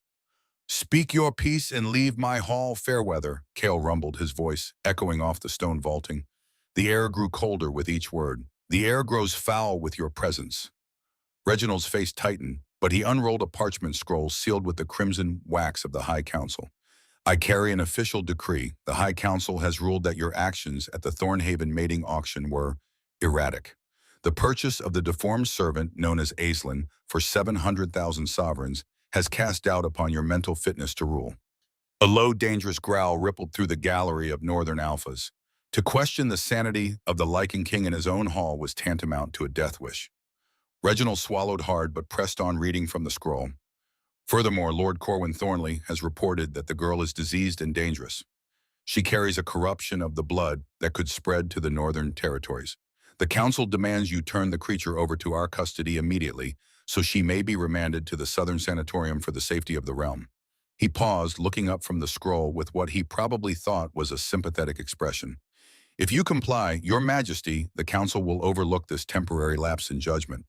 "Speak your peace and leave my hall, Fairweather," Kale rumbled, his voice echoing off the stone vaulting. "The air grew colder with each word. The air grows foul with your presence." Reginald's face tightened, but he unrolled a parchment scroll sealed with the crimson wax of the High Council. "I carry an official decree. The High Council has ruled that your actions at the Thornhaven mating auction were erratic. The purchase of the deformed servant known as Aislinn for 700,000 sovereigns has cast doubt upon your mental fitness to rule." A low, dangerous growl rippled through the gallery of northern alphas. To question the sanity of the Lichen King in his own hall was tantamount to a death wish. Reginald swallowed hard but pressed on, reading from the scroll. Furthermore, Lord Corwin Thornley has reported that the girl is diseased and dangerous. She carries a corruption of the blood that could spread to the northern territories. The council demands you turn the creature over to our custody immediately, so she may be remanded to the southern sanatorium for the safety of the realm. He paused, looking up from the scroll with what he probably thought was a sympathetic expression. If you comply, your majesty, the council will overlook this temporary lapse in judgment.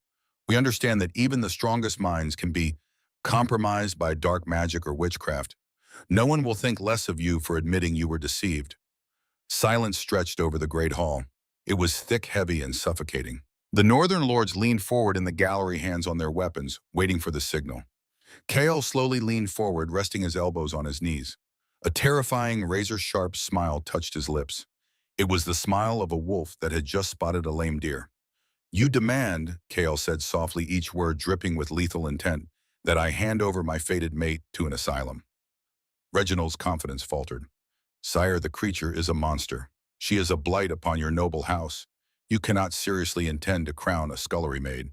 We understand that even the strongest minds can be compromised by dark magic or witchcraft. No one will think less of you for admitting you were deceived. Silence stretched over the great hall. It was thick, heavy, and suffocating. The northern lords leaned forward in the gallery, hands on their weapons, waiting for the signal. Kael slowly leaned forward, resting his elbows on his knees. A terrifying, razor-sharp smile touched his lips. It was the smile of a wolf that had just spotted a lame deer. You demand, Kael said softly, each word dripping with lethal intent, that I hand over my fated mate to an asylum. Reginald's confidence faltered. Sire, the creature is a monster. She is a blight upon your noble house. You cannot seriously intend to crown a scullery maid.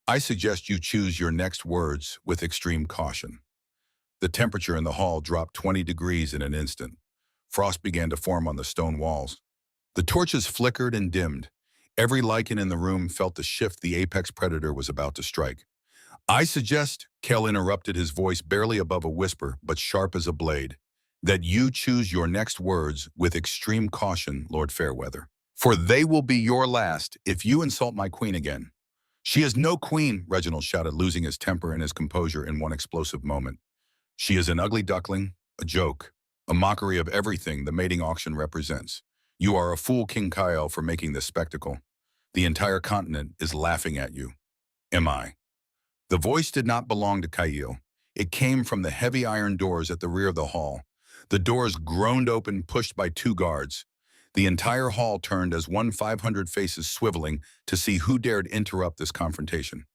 I suggest you choose your next words with extreme caution. The temperature in the hall dropped 20 degrees in an instant. Frost began to form on the stone walls. The torches flickered and dimmed. Every lichen in the room felt the shift the apex predator was about to strike. I suggest, Kell interrupted, his voice barely above a whisper, but sharp as a blade, that you choose your next words with extreme caution, Lord Fairweather. For they will be your last if you insult my queen again. She is no queen, Reginald shouted, losing his temper and his composure in one explosive moment. She is an ugly duckling, a joke, a mockery of everything the mating auction represents. You are a fool, King Kyle, for making this spectacle. The entire continent is laughing at you. Am I? The voice did not belong to Kyle. It came from the heavy iron doors at the rear of the hall. The doors groaned open, pushed by two guards. The entire hall turned as 500 faces swiveling to see who dared interrupt this confrontation.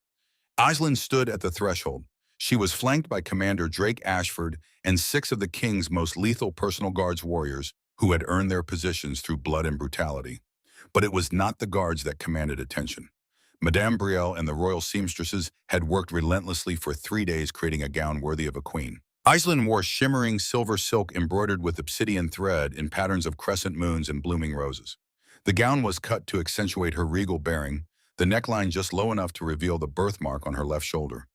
Aislinn stood at the threshold. She was flanked by Commander Drake Ashford and 6 of the king's most lethal personal guards warriors who had earned their positions through blood and brutality. But it was not the guards that commanded attention. Madame Brielle and the royal seamstresses had worked relentlessly for 3 days, creating a gown worthy of a queen. Aislinn wore shimmering silver silk embroidered with obsidian thread in patterns of crescent moons and blooming roses. The gown was cut to accentuate her regal bearing, the neckline just low enough to reveal the birthmark on her left shoulder.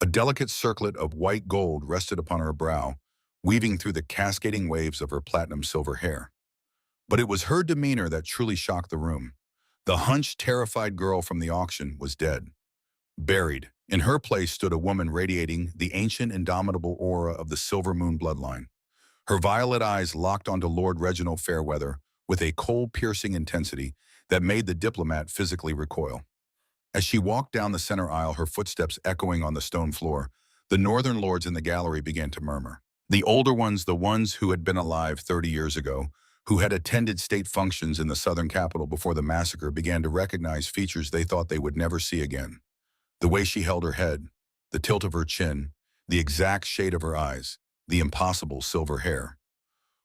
A delicate circlet of white gold rested upon her brow, weaving through the cascading waves of her platinum silver hair. But it was her demeanor that truly shocked the room. The hunched, terrified girl from the auction was dead. Buried, in her place stood a woman radiating the ancient, indomitable aura of the Silver Moon bloodline. Her violet eyes locked onto Lord Reginald Fairweather with a cold, piercing intensity that made the diplomat physically recoil. As she walked down the center aisle, her footsteps echoing on the stone floor, the northern lords in the gallery began to murmur. The older ones, the ones who had been alive 30 years ago, who had attended state functions in the southern capital before the massacre, began to recognize features they thought they would never see again. The way she held her head, the tilt of her chin, the exact shade of her eyes, the impossible silver hair.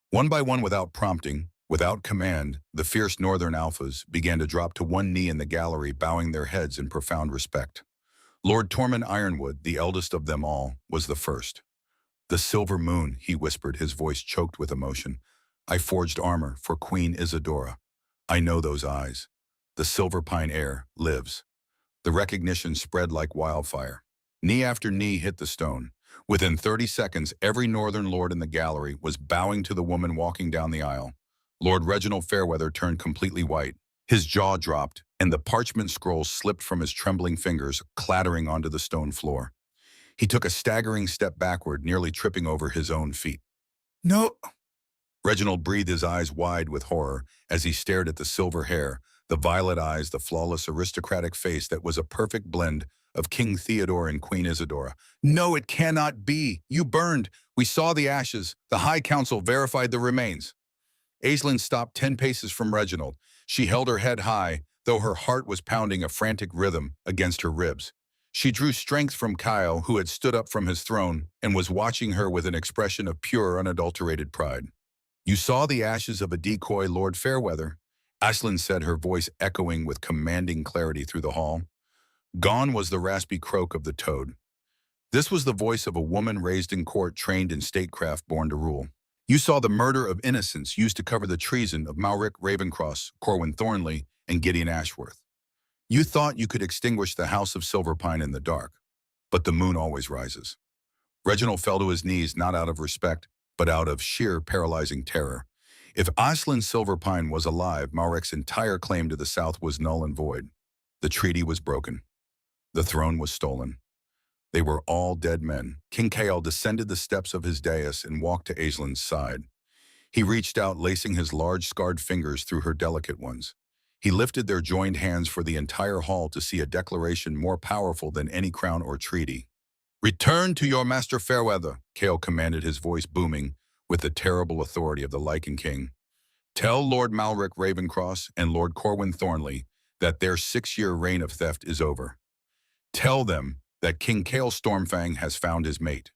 One by one, without prompting, without command, the fierce northern alphas began to drop to one knee in the gallery, bowing their heads in profound respect. Lord Tormund Ironwood, the eldest of them all, was the first. "The Silver Moon," he whispered, his voice choked with emotion. "I forged armor for Queen Isadora. I know those eyes. The Silver Pine heir lives." The recognition spread like wildfire. Knee after knee hit the stone. Within 30 seconds, every northern lord in the gallery was bowing to the woman walking down the aisle. Lord Reginald Fairweather turned completely white. His jaw dropped, and the parchment scroll slipped from his trembling fingers, clattering onto the stone floor. He took a staggering step backward, nearly tripping over his own feet. "No!" Reginald breathed, his eyes wide with horror, as he stared at the silver hair, the violet eyes, the flawless aristocratic face that was a perfect blend of King Theodore and Queen Isadora. "No, it cannot be! You burned! We saw the ashes! The High Council verified the remains!" Aislinn stopped 10 paces from Reginald. She held her head high, though her heart was pounding a frantic rhythm against her ribs. She drew strength from Kyle, who had stood up from his throne and was watching her with an expression of pure, unadulterated pride. "You saw the ashes of a decoy, Lord Fairweather," Aislinn said, her voice echoing with commanding clarity through the hall. Gone was the raspy croak of the toad. This was the voice of a woman raised in court, trained in statecraft, born to rule. You saw the murder of innocents used to cover the treason of Malric Ravencross, Corwin Thornley, and Gideon Ashworth. You thought you could extinguish the House of Silverpine in the dark, but the moon always rises. Reginald fell to his knees not out of respect, but out of sheer paralyzing terror. If Aisling Silverpine was alive, Malric's entire claim to the south was null and void. The treaty was broken. The throne was stolen. They were all dead men. King Chaol descended the steps of his dais and walked to Aisling's side. He reached out, lacing his large scarred fingers through her delicate ones. He lifted their joined hands for the entire hall to see a declaration more powerful than any crown or treaty. "Return to your master Fairweather," Chaol commanded, his voice booming with the terrible authority of the Lichen King. "Tell Lord Malric Ravencross and Lord Corwin Thornley that their 6-year reign of theft is over. Tell them that King Chaol Stormfang has found his mate."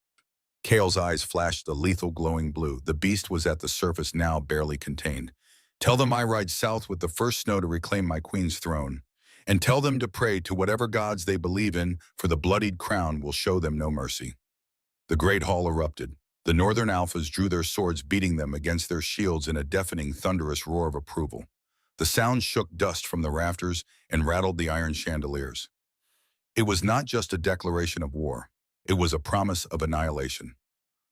Chaol's eyes flashed a lethal glowing blue. The beast was at the surface now, barely contained. "Tell them I ride south with the first snow to reclaim my queen's throne. And tell them to pray to whatever gods they believe in, for the bloodied crown will show them no mercy." The great hall erupted. The northern alphas drew their swords, beating them against their shields in a deafening, thunderous roar of approval. The sound shook dust from the rafters and rattled the iron chandeliers. It was not just a declaration of war. It was a promise of annihilation.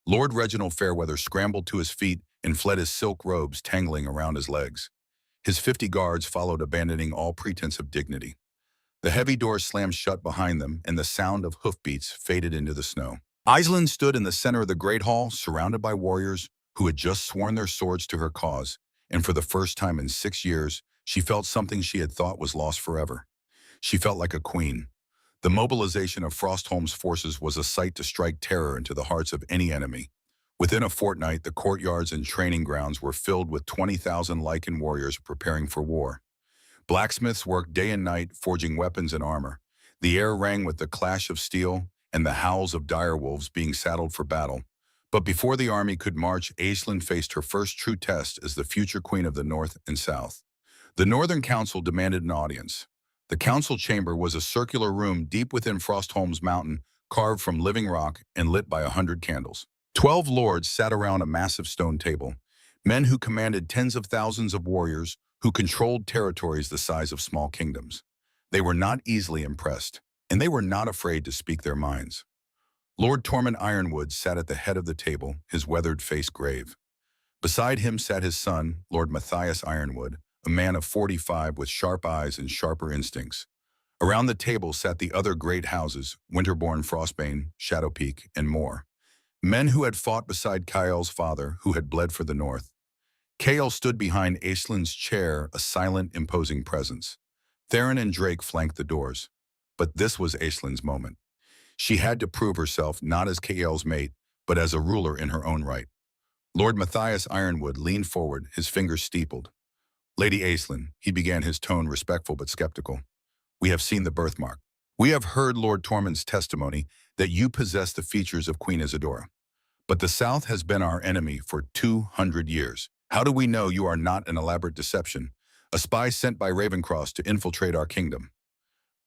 Lord Reginald Fairweather scrambled to his feet and fled, his silk robes tangling around his legs. His 50 guards followed, abandoning all pretense of dignity. The heavy doors slammed shut behind them, and the sound of hoofbeats faded into the snow. Aisling stood in the center of the great hall, surrounded by warriors who had just sworn their swords to her cause, and for the first time in 6 years, she felt something she had thought was lost forever. She felt like a queen. The mobilization of Frostholm's forces was a sight to strike terror into the hearts of any enemy. Within a fortnight, the courtyards and training grounds were filled with 20,000 Lycan warriors preparing for war. Blacksmiths worked day and night, forging weapons and armor. The air rang with the clash of steel and the howls of direwolves being saddled for battle. But before the army could march, Aisling faced her first true test as the future queen of the North and South. The Northern Council demanded an audience. The council chamber was a circular room deep within Frostholm's mountain, carved from living rock and lit by 100 candles. 12 lords sat around a massive stone table, men who commanded tens of thousands of warriors, who controlled territories the size of small kingdoms. They were not easily impressed, and they were not afraid to speak their minds. Lord Tormund Ironwood sat at the head of the table, his weathered face grave. Beside him sat his son, Lord Matthias Ironwood, a man of 45 with sharp eyes and sharper instincts. Around the table sat the other great houses, Winterborn, Frostbane, Shadowpeak, and more. Men who had fought beside Chaol's father, who had bled for the North. Chaol stood behind Aisling's chair, a silent, imposing presence. Theron and Drake flanked the doors. But this was Aisling's moment. She had to prove herself not as Chaol's mate, but as a ruler in her own right. Lord Matthias Ironwood leaned forward, his fingers steepled. "Lady Aisling," he began, his tone respectful but skeptical. "We have seen the birthmark. We have heard Lord Tormund's testimony that you possess the features of Queen Isadora. But the South has been our enemy for 200 years. How do we know you are not an elaborate deception, a spy sent by Ravencross to infiltrate our kingdom?"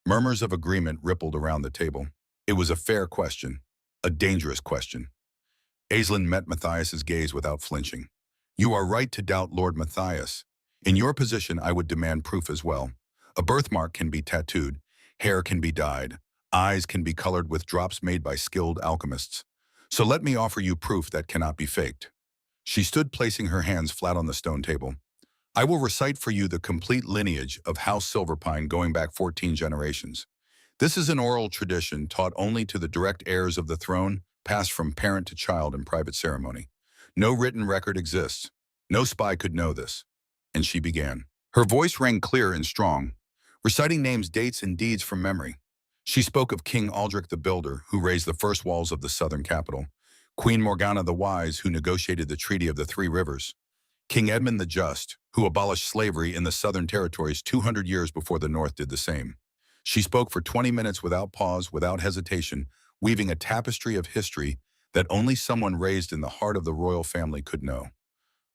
Murmurs of agreement rippled around the table. It was a fair question, a dangerous question. Aisling met Matthias's gaze without flinching. "You are right to doubt, Lord Matthias. In your position, I would demand proof as well. A birthmark can be tattooed, hair can be dyed, eyes can be colored with drops made by skilled alchemists. So let me offer you proof that cannot be faked." She stood, placing her hands flat on the stone table. "I will recite for you the complete lineage of House Silverpine going back 14 generations. This is an oral tradition taught only to the direct heirs of the throne, passed from parent to child in private ceremony. No written record exists. No spy could know this." And she began. Her voice rang clear and strong, reciting names, dates, and deeds from memory. She spoke of King Aldrich the Builder, who raised the first walls of the southern capital, Queen Morgana the Wise, who negotiated the Treaty of the Three Rivers, King Edmund the Just, who abolished slavery in the southern territories 200 years before the North did the same. She spoke for 20 minutes without pause, without hesitation, weaving a tapestry of history that only someone raised in the heart of the royal family could know.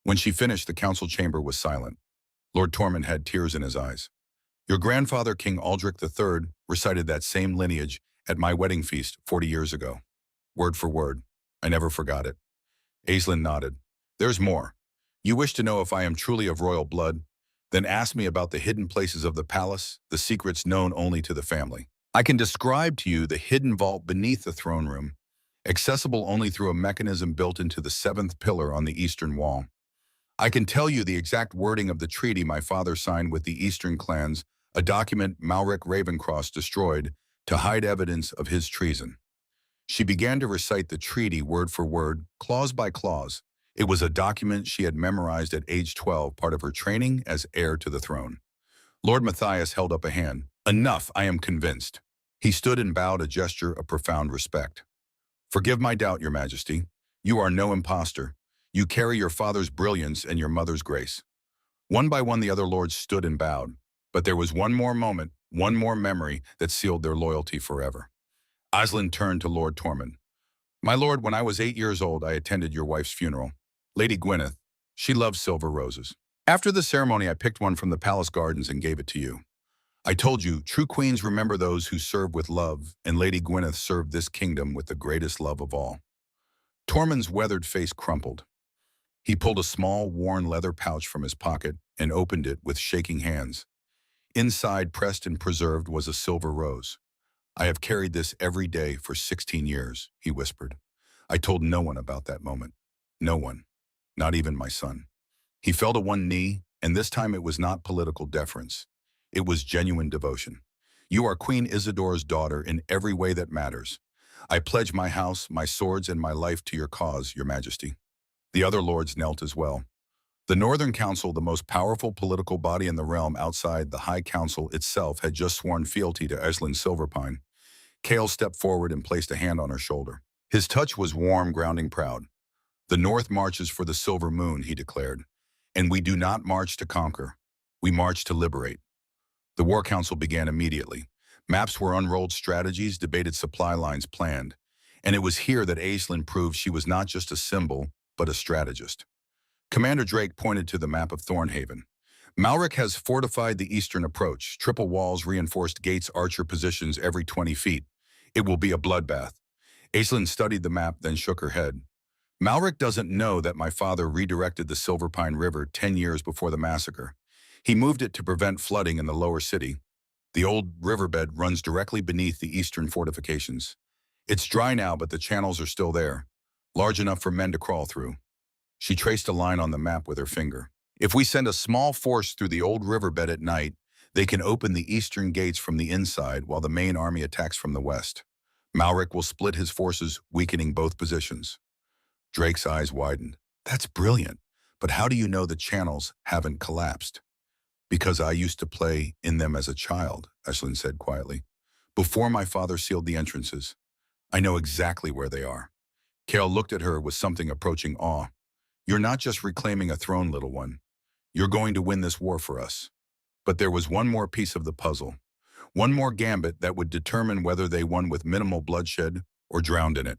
When she finished, the council chamber was silent. Lord Tormund had tears in his eyes. "Your grandfather, King Aldrich III, recited that same lineage at my wedding feast 40 years ago. Word for word. I never forgot it. Aislinn nodded. There's more. You wish to know if I am truly of royal blood? Then ask me about the hidden places of the palace, the secrets known only to the family. I can describe to you the hidden vault beneath the throne room, accessible only through a mechanism built into the seventh pillar on the eastern wall. I can tell you the exact wording of the treaty my father signed with the eastern clans, a document Malric Ravencross destroyed to hide evidence of his treason. She began to recite the treaty word for word, clause by clause. It was a document she had memorized at age 12, part of her training as heir to the throne. Lord Matthias held up a hand. Enough, I am convinced. He stood and bowed, a gesture of profound respect. Forgive my doubt, Your Majesty. You are no impostor. You carry your father's brilliance and your mother's grace. One by one the other lords stood and bowed, but there was one more moment, one more memory that sealed their loyalty forever. Aslan turned to Lord Tormund. My lord, when I was 8 years old, I attended your wife's funeral. Lady Gwyneth, she loved silver roses. After the ceremony, I picked one from the palace gardens and gave it to you. I told you, true queens remember those who serve with love, and Lady Gwyneth served this kingdom with the greatest love of all. Tormund's weathered face crumpled. He pulled a small, worn leather pouch from his pocket and opened it with shaking hands. Inside, pressed and preserved, was a silver rose. I have carried this every day for 16 years, he whispered. I told no one about that moment. No one. Not even my son. He fell to one knee, and this time it was not political deference. It was genuine devotion. You are Queen Isidora's daughter in every way that matters. I pledge my house, my swords, and my life to your cause, Your Majesty. The other lords knelt as well. The Northern Council, the most powerful political body in the realm outside the High Council itself, had just sworn fealty to Aislinn Silverpine. Cale stepped forward and placed a hand on her shoulder. His touch was warm, grounding, proud. The North marches for the silver moon, he declared. And we do not march to conquer. We march to liberate. The War Council began immediately. Maps were unrolled, strategies, debated, supply lines planned. And it was here that Aislinn proved she was not just a symbol, but a strategist. Commander Drake pointed to the map of Thornhaven. Malric has fortified the eastern approach, triple walls, reinforced gates, archer positions every 20 feet. It will be a bloodbath. Aislinn studied the map, then shook her head. Malric doesn't know that my father redirected the Silverpine River 10 years before the massacre. He moved it to prevent flooding in the lower city. The old riverbed runs directly beneath the eastern fortifications. It's dry now, but the channels are still there, large enough for men to crawl through. She traced a line on the map with her finger. If we send a small force through the old riverbed at night, they can open the eastern gates from the inside while the main army attacks from the west. Malric will split his forces, weakening both positions. Drake's eyes widened. That's brilliant, but how do you know the channels haven't collapsed? Because I used to play in them as a child, Aislinn said quietly. Before my father sealed the entrances, I know exactly where they are. Cale looked at her with something approaching awe. You're not just reclaiming a throne, little one. You're going to win this war for us. But there was one more piece of the puzzle. One more gambit that would determine whether they won with minimal bloodshed or drowned in it.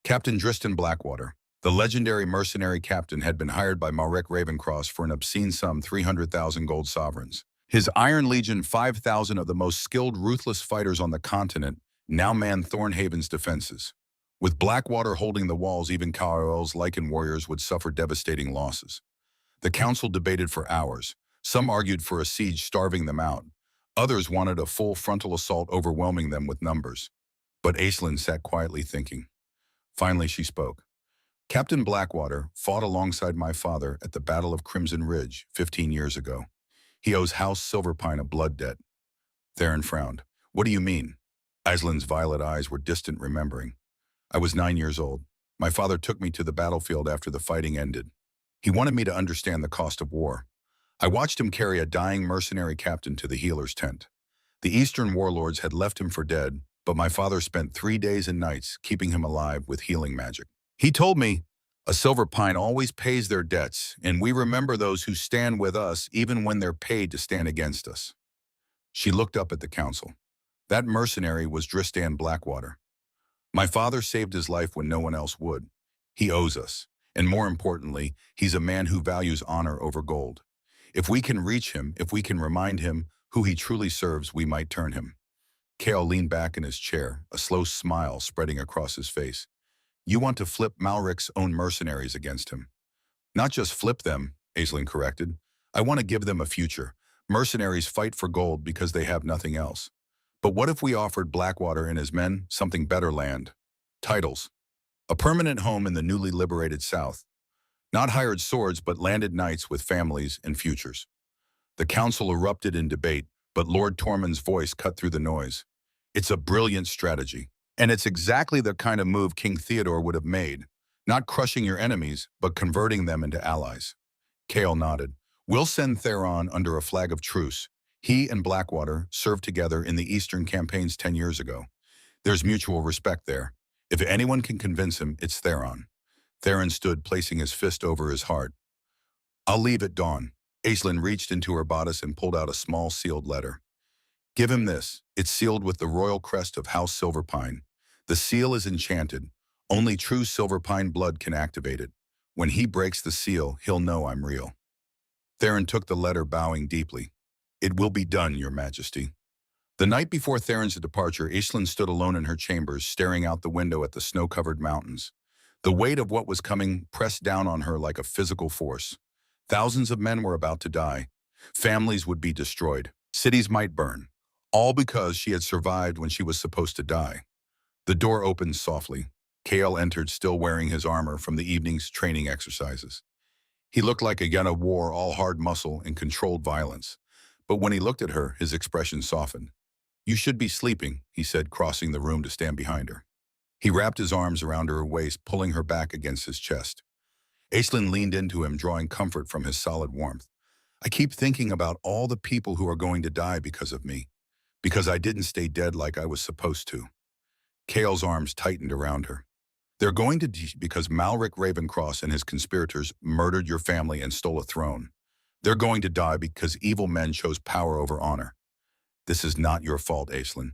Captain Dristan Blackwater, the legendary mercenary captain, had been hired by Malric Ravencross for an obscene sum, 300,000 gold sovereigns. His Iron Legion, 5,000 of the most skilled, ruthless fighters on the continent, now manned Thornhaven's defenses. With Blackwater holding the walls, even Caerle's Lycan warriors would suffer devastating losses. The council debated for hours. Some argued for a siege, starving them out. Others wanted a full frontal assault, overwhelming them with numbers. But Aislinn sat quietly thinking. Finally, she spoke. Captain Blackwater fought alongside my father at the Battle of Crimson Ridge 15 years ago. He owes House Silverpine a blood debt. Theron frowned. What do you mean? Aislinn's violet eyes were distant, remembering. I was 9 years old. My father took me to the battlefield after the fighting ended. He wanted me to understand the cost of war. I watched him carry a dying mercenary captain to the healer's tent. The Eastern warlords had left him for dead, but my father spent 3 days and nights keeping him alive with healing magic. He told me, a Silverpine always pays their debts, and we remember those who stand with us even when they're paid to stand against us. She looked up at the council. That mercenary was Dristan Blackwater. My father saved his life when no one else would. He owes us. And more importantly, he's a man who values honor over gold. If we can reach him, if we can remind him who he truly serves, we might turn him. Cale leaned back in his chair, a slow smile spreading across his face. You want to flip Malric's own mercenaries against him. Not just flip them, Aisling corrected. I want to give them a future. Mercenaries fight for gold because they have nothing else. But what if we offered Blackwater and his men something better land? Titles. A permanent home in the newly liberated South. Not hired swords, but landed knights with families and futures. The council erupted in debate, but Lord Tormund's voice cut through the noise. It's a brilliant strategy. And it's exactly the kind of move King Theodore would have made. Not crushing your enemies, but converting them into allies. Kale nodded. We'll send Theron under a flag of truce. He and Blackwater served together in the Eastern campaigns 10 years ago. There's mutual respect there. If anyone can convince him, it's Theron. Theron stood, placing his fist over his heart. I'll leave at dawn. Aisling reached into her bodice and pulled out a small sealed letter. Give him this. It's sealed with the royal crest of House Silverpine. The seal is enchanted. Only true Silverpine blood can activate it. When he breaks the seal, he'll know I'm real. Theron took the letter, bowing deeply. It will be done, Your Majesty. The night before Theron's departure, Aisling stood alone in her chambers, staring out the window at the snow-covered mountains. The weight of what was coming pressed down on her like a physical force. Thousands of men were about to die. Families would be destroyed. Cities might burn. All because she had survived when she was supposed to die. The door opened softly. Kale entered, still wearing his armor from the evening's training exercises. He looked like a young war, all hard muscle and controlled violence. But when he looked at her, his expression softened. You should be sleeping, he said, crossing the room to stand behind her. He wrapped his arms around her waist, pulling her back against his chest. Aisling leaned into him, drawing comfort from his solid warmth. I keep thinking about all the people who are going to die because of me, because I didn't stay dead like I was supposed to. Kale's arms tightened around her. They're going to die because Malric Ravencross and his conspirators murdered your family and stole a throne. They're going to die because evil men chose power over honor. This is not your fault, Aisling.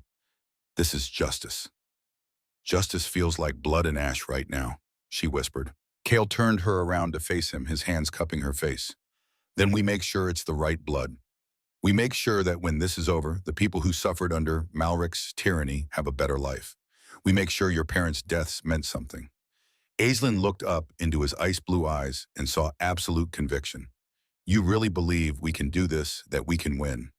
This is justice. Justice feels like blood and ash right now, she whispered. Kale turned her around to face him, his hands cupping her face. Then we make sure it's the right blood. We make sure that when this is over, the people who suffered under Malric's tyranny have a better life. We make sure your parents' deaths meant something. Aisling looked up into his ice-blue eyes and saw absolute conviction. You really believe we can do this, that we can win?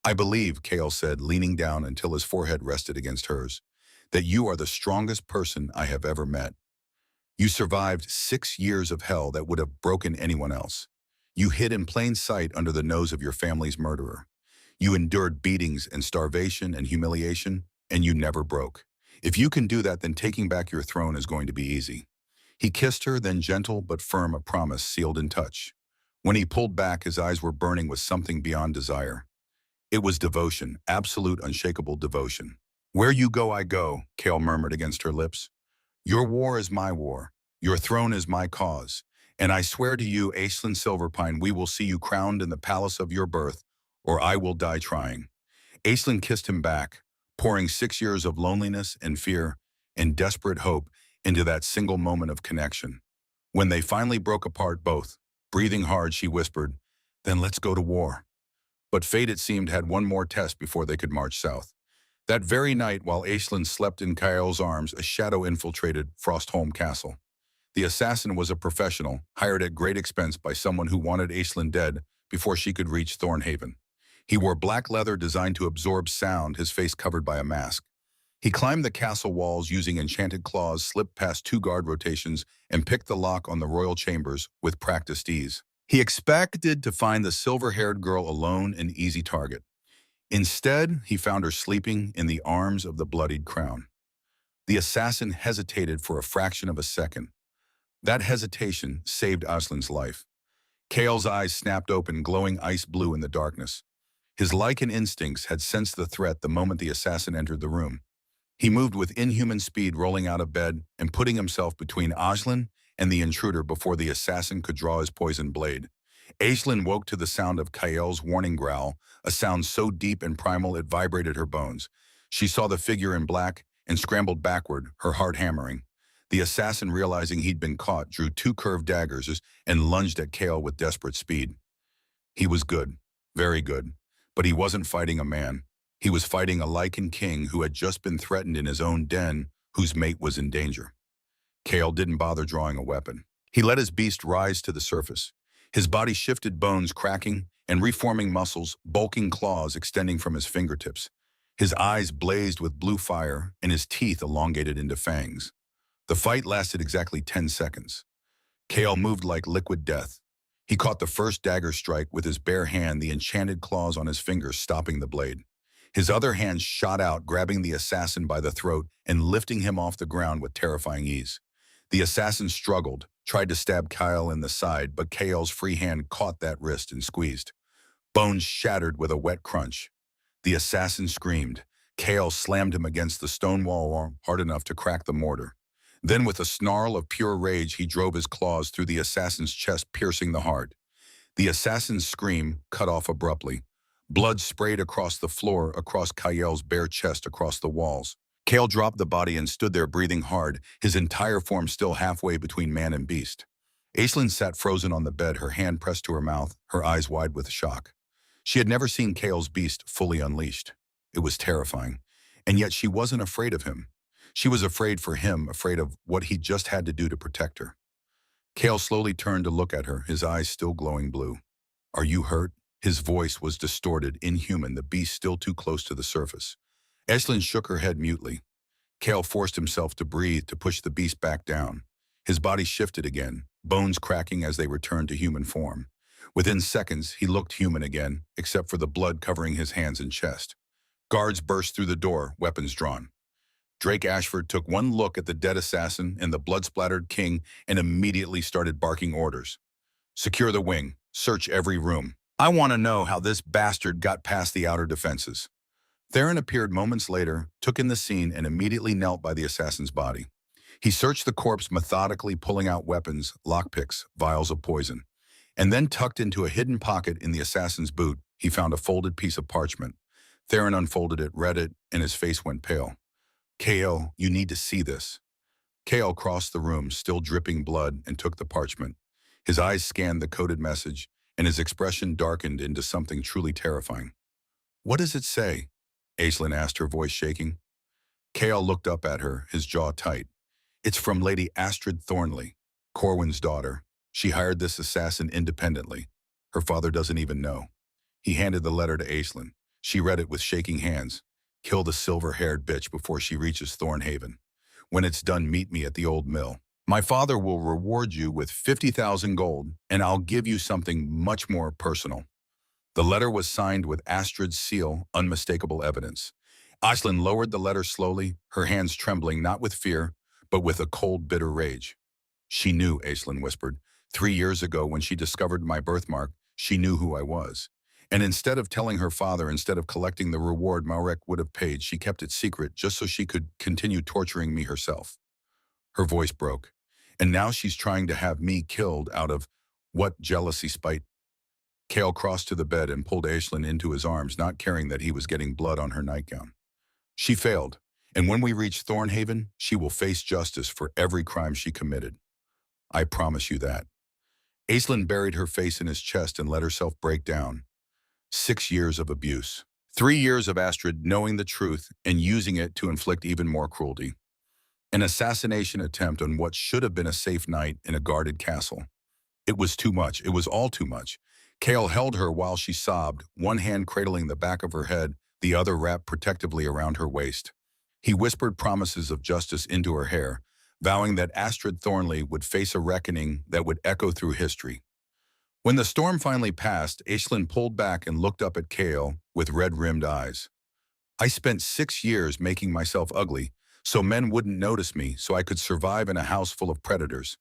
I believe, Kale said, leaning down until his forehead rested against hers, that you are the strongest person I have ever met. You survived 6 years of hell that would have broken anyone else. You hid in plain sight under the nose of your family's murderer. You endured beatings and starvation and humiliation, and you never broke. If you can do that, then taking back your throne is going to be easy. He kissed her, then gentle but firm, a promise sealed in touch. When he pulled back, his eyes were burning with something beyond desire. It was devotion, absolute, unshakable devotion. Where you go, I go, Kale murmured against her lips. Your war is my war. Your throne is my cause. And I swear to you, Aisling Silverpine, we will see you crowned in the palace of your birth, or I will die trying. Aisling kissed him back, pouring 6 years of loneliness and fear and desperate hope into that single moment of connection. When they finally broke apart, both, breathing hard, she whispered, then let's go to war. But fate, it seemed, had one more test before they could march south. That very night, while Aisling slept in Kale's arms, a shadow infiltrated Frostholm Castle. The assassin was a professional, hired at great expense by someone who wanted Aisling dead before she could reach Thornhaven. He wore black leather designed to absorb sound, his face covered by a mask. He climbed the castle walls using enchanted claws, slipped past 2 guard rotations, and picked the lock on the royal chambers with practiced ease. He expected to find the silver-haired girl alone, an easy target. Instead, he found her sleeping in the arms of the bloodied crown. The assassin hesitated for a fraction of a second. That hesitation saved Aisling's life. Kale's eyes snapped open, glowing ice blue in the darkness. His lichen instincts had sensed the threat the moment the assassin entered the room. He moved with inhuman speed, rolling out of bed and putting himself between Aisling and the intruder before the assassin could draw his poisoned blade. Aisling woke to the sound of Kale's warning growl, a sound so deep and primal it vibrated her bones. She saw the figure in black and scrambled backward, her heart hammering. The assassin, realizing he'd been caught, drew 2 curved daggers and lunged at Kale with desperate speed. He was good, very good, but he wasn't fighting a man. He was fighting a lichen king who had just been threatened in his own den, whose mate was in danger. Kale didn't bother drawing a weapon. He let his beast rise to the surface. His body shifted, bones cracking and reforming muscles, bulking claws extending from his fingertips. His eyes blazed with blue fire and his teeth elongated into fangs. The fight lasted exactly 10 seconds. Kale moved like liquid death. He caught the first dagger strike with his bare hand, the enchanted claws on his fingers stopping the blade. His other hand shot out, grabbing the assassin by the throat and lifting him off the ground with terrifying ease. The assassin struggled, tried to stab Kyle in the side, but Kale's free hand caught that wrist and squeezed. Bones shattered with a wet crunch. The assassin screamed. Kale slammed him against the stone wall hard enough to crack the mortar. Then with a snarl of pure rage, he drove his claws through the assassin's chest, piercing the heart. The assassin's scream cut off abruptly. Blood sprayed across the floor, across Kyle's bare chest, across the walls. Kale dropped the body and stood there breathing hard, his entire form still halfway between man and beast. Aislinn sat frozen on the bed, her hand pressed to her mouth, her eyes wide with shock. She had never seen Kale's beast fully unleashed. It was terrifying, and yet she wasn't afraid of him. She was afraid for him, afraid of what he just had to do to protect her. Kale slowly turned to look at her, his eyes still glowing blue. "Are you hurt?" His voice was distorted, inhuman, the beast still too close to the surface. Aislinn shook her head mutely. Kale forced himself to breathe, to push the beast back down. His body shifted again, bones cracking as they returned to human form. Within seconds, he looked human again, except for the blood covering his hands and chest. Guards burst through the door, weapons drawn. Drake Ashford took one look at the dead assassin and the blood-splattered king and immediately started barking orders. "Secure the wing. Search every room. I want to know how this bastard got past the outer defenses." Theron appeared moments later, took in the scene, and immediately knelt by the assassin's body. He searched the corpse methodically, pulling out weapons, lockpicks, vials of poison. And then tucked into a hidden pocket in the assassin's boot, he found a folded piece of parchment. Theron unfolded it, read it, and his face went pale. "Kale, you need to see this." Kale crossed the room, still dripping blood, and took the parchment. His eyes scanned the coded message, and his expression darkened into something truly terrifying. "What does it say?" Aislinn asked, her voice shaking. Kale looked up at her, his jaw tight. "It's from Lady Astrid Thornley, Corwin's daughter. She hired this assassin independently. Her father doesn't even know." He handed the letter to Aislinn. She read it with shaking hands. "Kill the silver-haired bitch before she reaches Thornhaven. When it's done, meet me at the old mill. My father will reward you with 50,000 gold, and I'll give you something much more personal." The letter was signed with Astrid's seal, unmistakable evidence. Aislinn lowered the letter slowly, her hands trembling not with fear, but with a cold, bitter rage. "She knew," Aislinn whispered. 3 years ago, when she discovered my birthmark, she knew who I was. And instead of telling her father, instead of collecting the reward Malrek would have paid, she kept it secret just so she could continue torturing me herself." Her voice broke. "And now she's trying to have me killed out of what? Jealousy, spite?" Kale crossed to the bed and pulled Aislinn into his arms, not caring that he was getting blood on her nightgown. "She failed, and when we reach Thornhaven, she will face justice for every crime she committed. I promise you that." Aislinn buried her face in his chest and let herself break down. 6 years of abuse. 3 years of Astrid knowing the truth and using it to inflict even more cruelty. An assassination attempt on what should have been a safe night in a guarded castle. It was too much. It was all too much. Kale held her while she sobbed, one hand cradling the back of her head, the other wrapped protectively around her waist. He whispered promises of justice into her hair, vowing that Astrid Thornley would face a reckoning that would echo through history. When the storm finally passed, Aislinn pulled back and looked up at Kale with red-rimmed eyes. "I spent 6 years making myself ugly, so men wouldn't notice me, so I could survive in a house full of predators.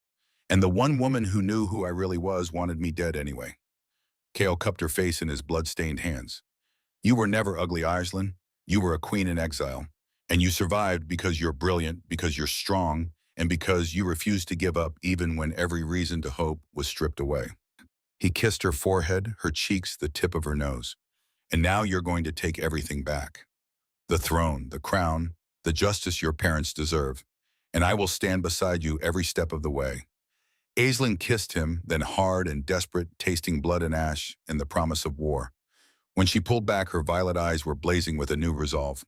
And the one woman who knew who I really was wanted me dead anyway." Kale cupped her face in his blood-stained hands. "You were never ugly, Aislinn. You were a queen in exile. And you survived because you're brilliant, because you're strong, and because you refused to give up even when every reason to hope was stripped away." He kissed her forehead, her cheeks, the tip of her nose. "And now you're going to take everything back. The throne, the crown, the justice your parents deserve. And I will stand beside you every step of the way." Aislinn kissed him, then hard and desperate, tasting blood and ash and the promise of war. When she pulled back, her violet eyes were blazing with a new resolve.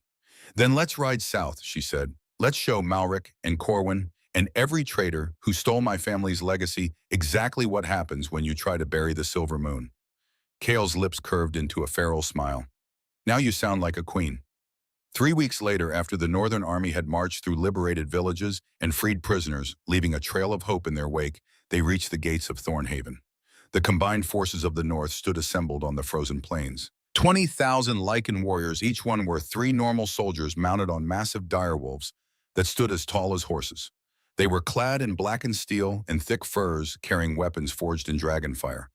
"Then let's ride south," she said. "Let's show Malrek and Corwin and every traitor who stole my family's legacy, exactly what happens when you try to bury the silver moon." Kale's lips curved into a feral smile. "Now you sound like a queen." 3 weeks later, after the Northern Army had marched through liberated villages and freed prisoners, leaving a trail of hope in their wake, they reached the gates of Thornhaven. The combined forces of the North stood assembled on the frozen plains. 20,000 Lycan warriors, each one worth 3 normal soldiers mounted on massive direwolves that stood as tall as horses. They were clad in blackened steel and thick furs, carrying weapons forged in dragonfire.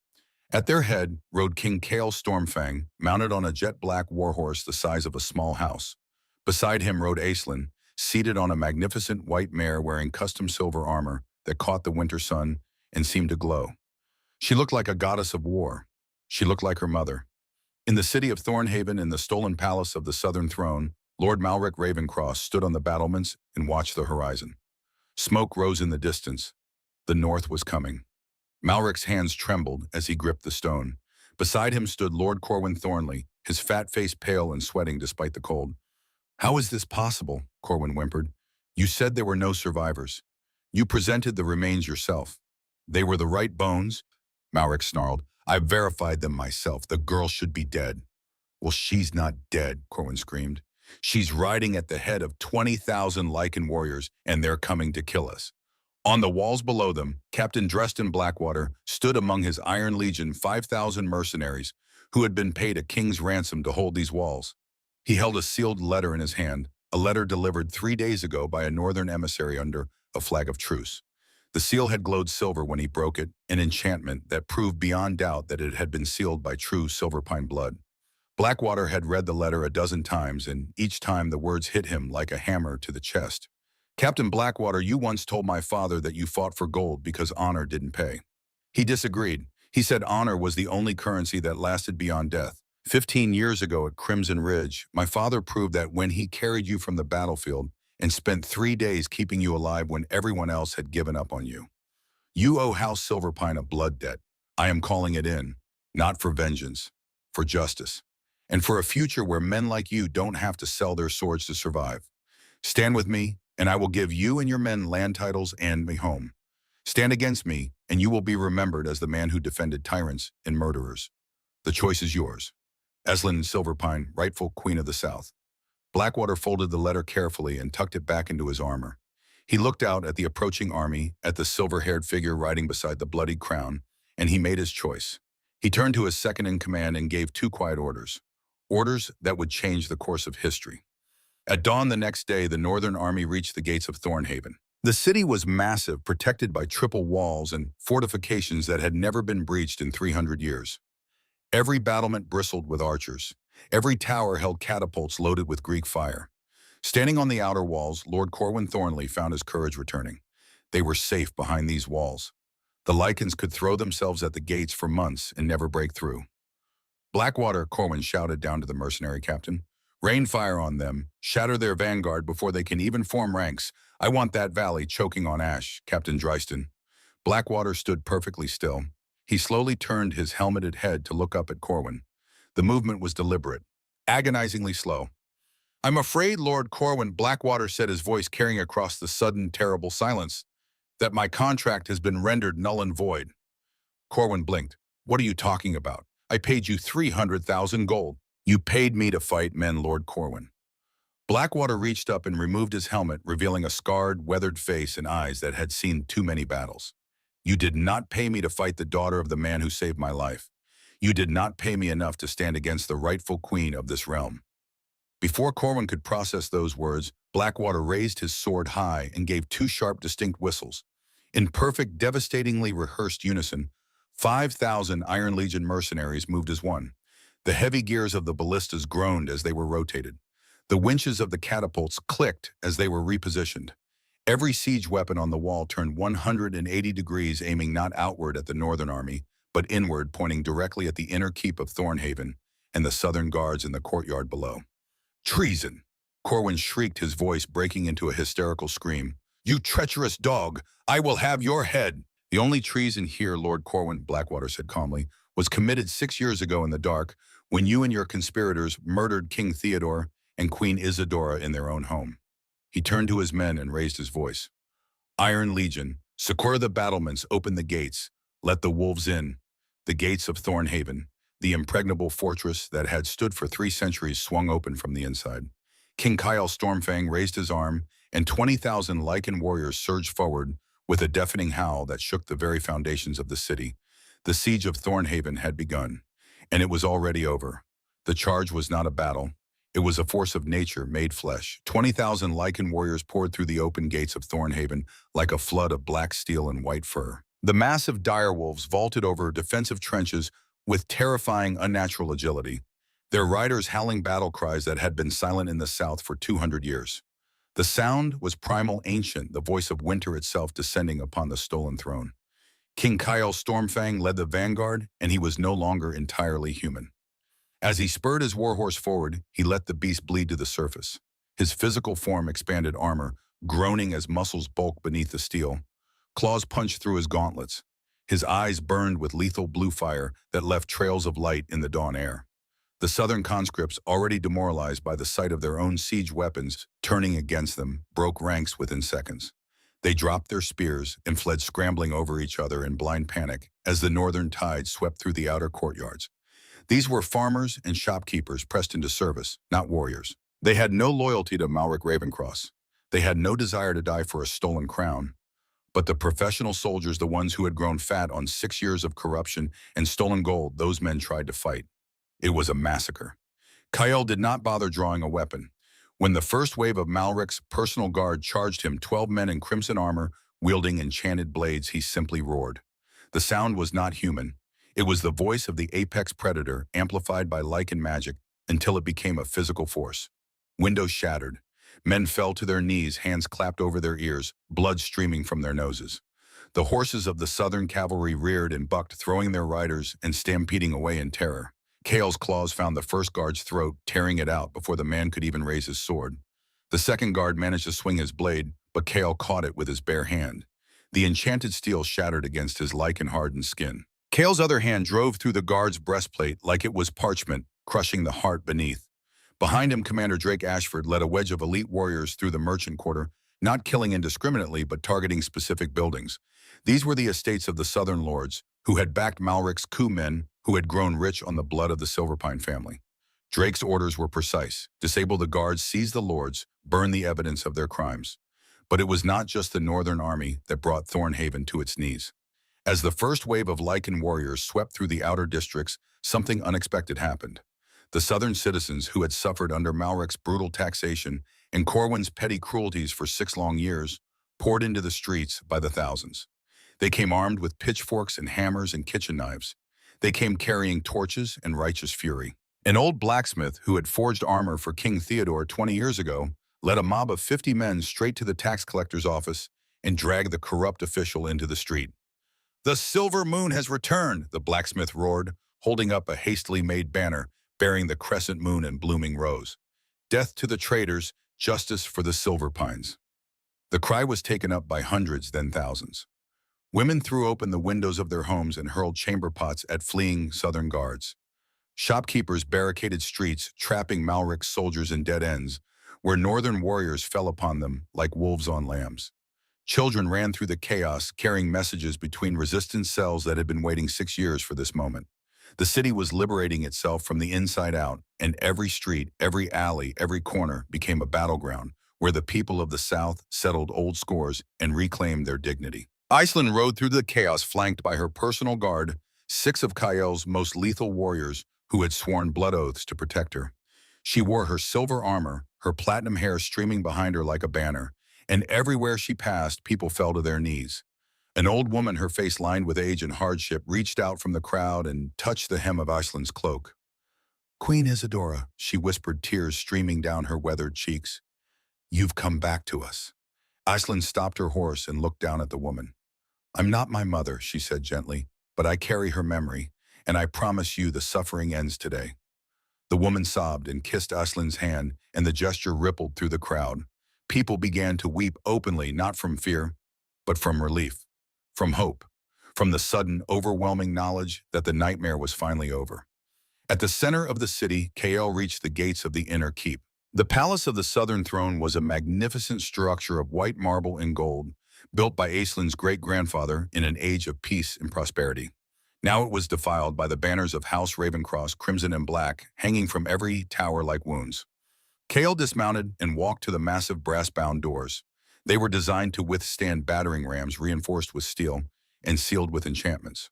At their head rode King Kale Stormfang, mounted on a jet-black warhorse the size of a small house. Beside him rode Aislinn, seated on a magnificent white mare wearing custom silver armor that caught the winter sun and seemed to glow. She looked like a goddess of war. She looked like her mother. In the city of Thornhaven, in the stolen palace of the Southern Throne, Lord Malric Ravencross stood on the battlements and watched the horizon. Smoke rose in the distance. The North was coming. Malric's hands trembled as he gripped the stone. Beside him stood Lord Corwin Thornley, his fat face pale and sweating despite the cold. "How is this possible?" Corwin whimpered. "You said there were no survivors. You presented the remains yourself." "They were the right bones," Malric snarled. "I verified them myself. The girl should be dead." "Well, she's not dead," Corwin screamed. "She's riding at the head of 20,000 Lycan warriors, and they're coming to kill us." On the walls below them, Captain Dresden Blackwater stood among his Iron Legion 5,000 mercenaries who had been paid a king's ransom to hold these walls. He held a sealed letter in his hand, a letter delivered 3 days ago by a northern emissary under a flag of truce. The seal had glowed silver when he broke it, an enchantment that proved beyond doubt that it had been sealed by true Silverpine blood. Blackwater had read the letter a dozen times, and each time the words hit him like a hammer to the chest. "Captain Blackwater, you once told my father that you fought for gold because honor didn't pay." He disagreed. He said honor was the only currency that lasted beyond death. 15 years ago at Crimson Ridge, my father proved that when he carried you from the battlefield and spent 3 days keeping you alive when everyone else had given up on you. You owe House Silverpine a blood debt. I am calling it in, not for vengeance, for justice, and for a future where men like you don't have to sell their swords to survive. Stand with me, and I will give you and your men land titles and a home. Stand against me, and you will be remembered as the man who defended tyrants and murderers. The choice is yours. Aislinn Silverpine, rightful Queen of the South. Blackwater folded the letter carefully and tucked it back into his armor. He looked out at the approaching army, at the silver-haired figure riding beside the bloodied crown, and he made his choice. He turned to his second-in-command and gave 2 quiet orders. Orders that would change the course of history. At dawn the next day, the Northern Army reached the gates of Thornhaven. The city was massive, protected by triple walls and fortifications that had never been breached in 300 years. Every battlement bristled with archers. Every tower held catapults loaded with Greek fire. Standing on the outer walls, Lord Corwin Thornley found his courage returning. They were safe behind these walls. The Lycans could throw themselves at the gates for months and never break through. "Blackwater," Corwin shouted down to the mercenary captain. "Rain fire on them. Shatter their vanguard before they can even form ranks. I want that valley choking on ash, Captain Dresden." Blackwater stood perfectly still. He slowly turned his helmeted head to look up at Corwin. The movement was deliberate, agonizingly slow. "I'm afraid, Lord Corwin," Blackwater said, his voice carrying across the sudden, terrible silence, "that my contract has been rendered null and void." Corwin blinked. "What are you talking about? I paid you 300,000 gold. "You paid me to fight men, Lord Corwin." Blackwater reached up and removed his helmet, revealing a scarred, weathered face and eyes that had seen too many battles. "You did not pay me to fight the daughter of the man who saved my life. You did not pay me enough to stand against the rightful queen of this realm." Before Corwin could process those words, Blackwater raised his sword high and gave 2 sharp, distinct whistles. In perfect, devastatingly rehearsed unison, 5,000 Iron Legion mercenaries moved as one. The heavy gears of the ballistas groaned as they were rotated. The winches of the catapults clicked as they were repositioned. Every siege weapon on the wall turned 180 degrees, aiming not outward at the Northern Army, but inward, pointing directly at the inner keep of Thornhaven and the Southern guards in the courtyard below. "Treason!" Corwin shrieked, his voice breaking into a hysterical scream. "You treacherous dog! I will have your head!" "The only treason here, Lord Corwin," Blackwater said calmly, "was committed 6 years ago in the dark, when you and your conspirators murdered King Theodore and Queen Isadora in their own home." He turned to his men and raised his voice. Iron Legion, secure the battlements, open the gates, let the wolves in. The gates of Thornhaven, the impregnable fortress that had stood for 3 centuries, swung open from the inside. King Kyle Stormfang raised his arm, and 20,000 Lycan warriors surged forward with a deafening howl that shook the very foundations of the city. The siege of Thornhaven had begun, and it was already over. The charge was not a battle. It was a force of nature made flesh. 20,000 Lycan warriors poured through the open gates of Thornhaven like a flood of black steel and white fur. The massive direwolves vaulted over defensive trenches with terrifying, unnatural agility, their riders howling battle cries that had been silent in the south for 200 years. The sound was primal, ancient, the voice of winter itself descending upon the stolen throne. King Kyle Stormfang led the vanguard, and he was no longer entirely human. As he spurred his warhorse forward, he let the beast bleed to the surface. His physical form expanded armor, groaning as muscles bulked beneath the steel. Claws punched through his gauntlets. His eyes burned with lethal blue fire that left trails of light in the dawn air. The southern conscripts, already demoralized by the sight of their own siege weapons turning against them, broke ranks within seconds. They dropped their spears and fled scrambling over each other in blind panic as the northern tide swept through the outer courtyards. These were farmers and shopkeepers pressed into service, not warriors. They had no loyalty to Malric Ravencross. They had no desire to die for a stolen crown. But the professional soldiers, the ones who had grown fat on 6 years of corruption and stolen gold, those men tried to fight. It was a massacre. Kyle did not bother drawing a weapon. When the first wave of Malric's personal guard charged him, 12 men in crimson armor, wielding enchanted blades, he simply roared. The sound was not human. It was the voice of the apex predator, amplified by Lycan magic, until it became a physical force. Windows shattered. Men fell to their knees, hands clapped over their ears, blood streaming from their noses. The horses of the southern cavalry reared and bucked, throwing their riders and stampeding away in terror. Kale's claws found the first guard's throat, tearing it out before the man could even raise his sword. The second guard managed to swing his blade, but Kale caught it with his bare hand. The enchanted steel shattered against his lichen-hardened skin. Kale's other hand drove through the guard's breastplate like it was parchment, crushing the heart beneath. Behind him, Commander Drake Ashford led a wedge of elite warriors through the merchant quarter, not killing indiscriminately but targeting specific buildings. These were the estates of the southern lords, who had backed Malric's coup men, who had grown rich on the blood of the Silverpine family. Drake's orders were precise: disable the guards, seize the lords, burn the evidence of their crimes. But it was not just the northern army that brought Thornhaven to its knees. As the first wave of Lycan warriors swept through the outer districts, something unexpected happened. The southern citizens, who had suffered under Malric's brutal taxation and Corwin's petty cruelties for 6 long years, poured into the streets by the thousands. They came armed with pitchforks and hammers and kitchen knives. They came carrying torches and righteous fury. An old blacksmith who had forged armor for King Theodore 20 years ago led a mob of 50 men straight to the tax collector's office and dragged the corrupt official into the street. "The silver moon has returned," the blacksmith roared, holding up a hastily made banner bearing the crescent moon and blooming rose. "Death to the traitors, justice for the Silverpines." The cry was taken up by hundreds, then thousands. Women threw open the windows of their homes and hurled chamber pots at fleeing southern guards. Shopkeepers barricaded streets, trapping Malric's soldiers in dead ends, where northern warriors fell upon them like wolves on lambs. Children ran through the chaos, carrying messages between resistance cells that had been waiting 6 years for this moment. The city was liberating itself from the inside out, and every street, every alley, every corner became a battleground where the people of the South settled old scores and reclaimed their dignity. Iceland rode through the chaos, flanked by her personal guard, 6 of Kael's most lethal warriors who had sworn blood oaths to protect her. She wore her silver armor, her platinum hair streaming behind her like a banner, and everywhere she passed, people fell to their knees. An old woman, her face lined with age and hardship, reached out from the crowd and touched the hem of Iceland's cloak. "Queen Isadora," she whispered, tears streaming down her weathered cheeks. "You've come back to us." Iceland stopped her horse and looked down at the woman. "I'm not my mother," she said gently, "but I carry her memory, and I promise you the suffering ends today." The woman sobbed and kissed Iceland's hand, and the gesture rippled through the crowd. People began to weep openly, not from fear, but from relief, from hope, from the sudden, overwhelming knowledge that the nightmare was finally over. At the center of the city, Kael reached the gates of the inner keep. The palace of the southern throne was a magnificent structure of white marble and gold, built by Aislin's great-grandfather in an age of peace and prosperity. Now it was defiled by the banners of House Ravencross, crimson and black, hanging from every tower like wounds. Kale dismounted and walked to the massive brass-bound doors. They were designed to withstand battering rams reinforced with steel and sealed with enchantments.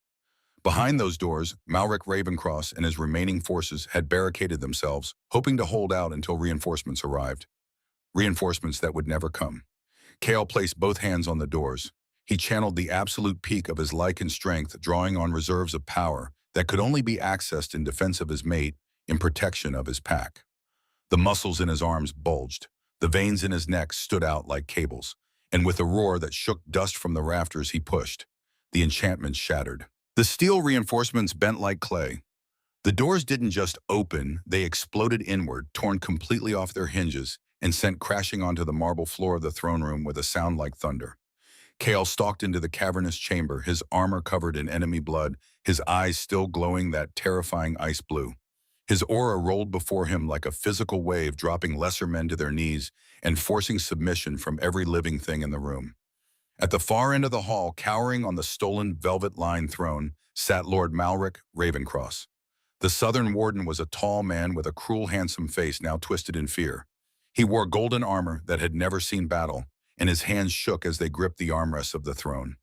Behind those doors, Malric Ravencross and his remaining forces had barricaded themselves, hoping to hold out until reinforcements arrived. Reinforcements that would never come. Kale placed both hands on the doors. He channeled the absolute peak of his Lycan strength, drawing on reserves of power that could only be accessed in defense of his mate, in protection of his pack. The muscles in his arms bulged. The veins in his neck stood out like cables. And with a roar that shook dust from the rafters, he pushed. The enchantment shattered. The steel reinforcements bent like clay. The doors didn't just open, they exploded inward, torn completely off their hinges, and sent crashing onto the marble floor of the throne room with a sound like thunder. Kale stalked into the cavernous chamber, his armor covered in enemy blood, his eyes still glowing that terrifying ice blue. His aura rolled before him like a physical wave, dropping lesser men to their knees and forcing submission from every living thing in the room. At the far end of the hall, cowering on the stolen velvet-lined throne, sat Lord Malric Ravencross. The Southern Warden was a tall man with a cruel, handsome face now twisted in fear. He wore golden armor that had never seen battle, and his hands shook as they gripped the armrests of the throne.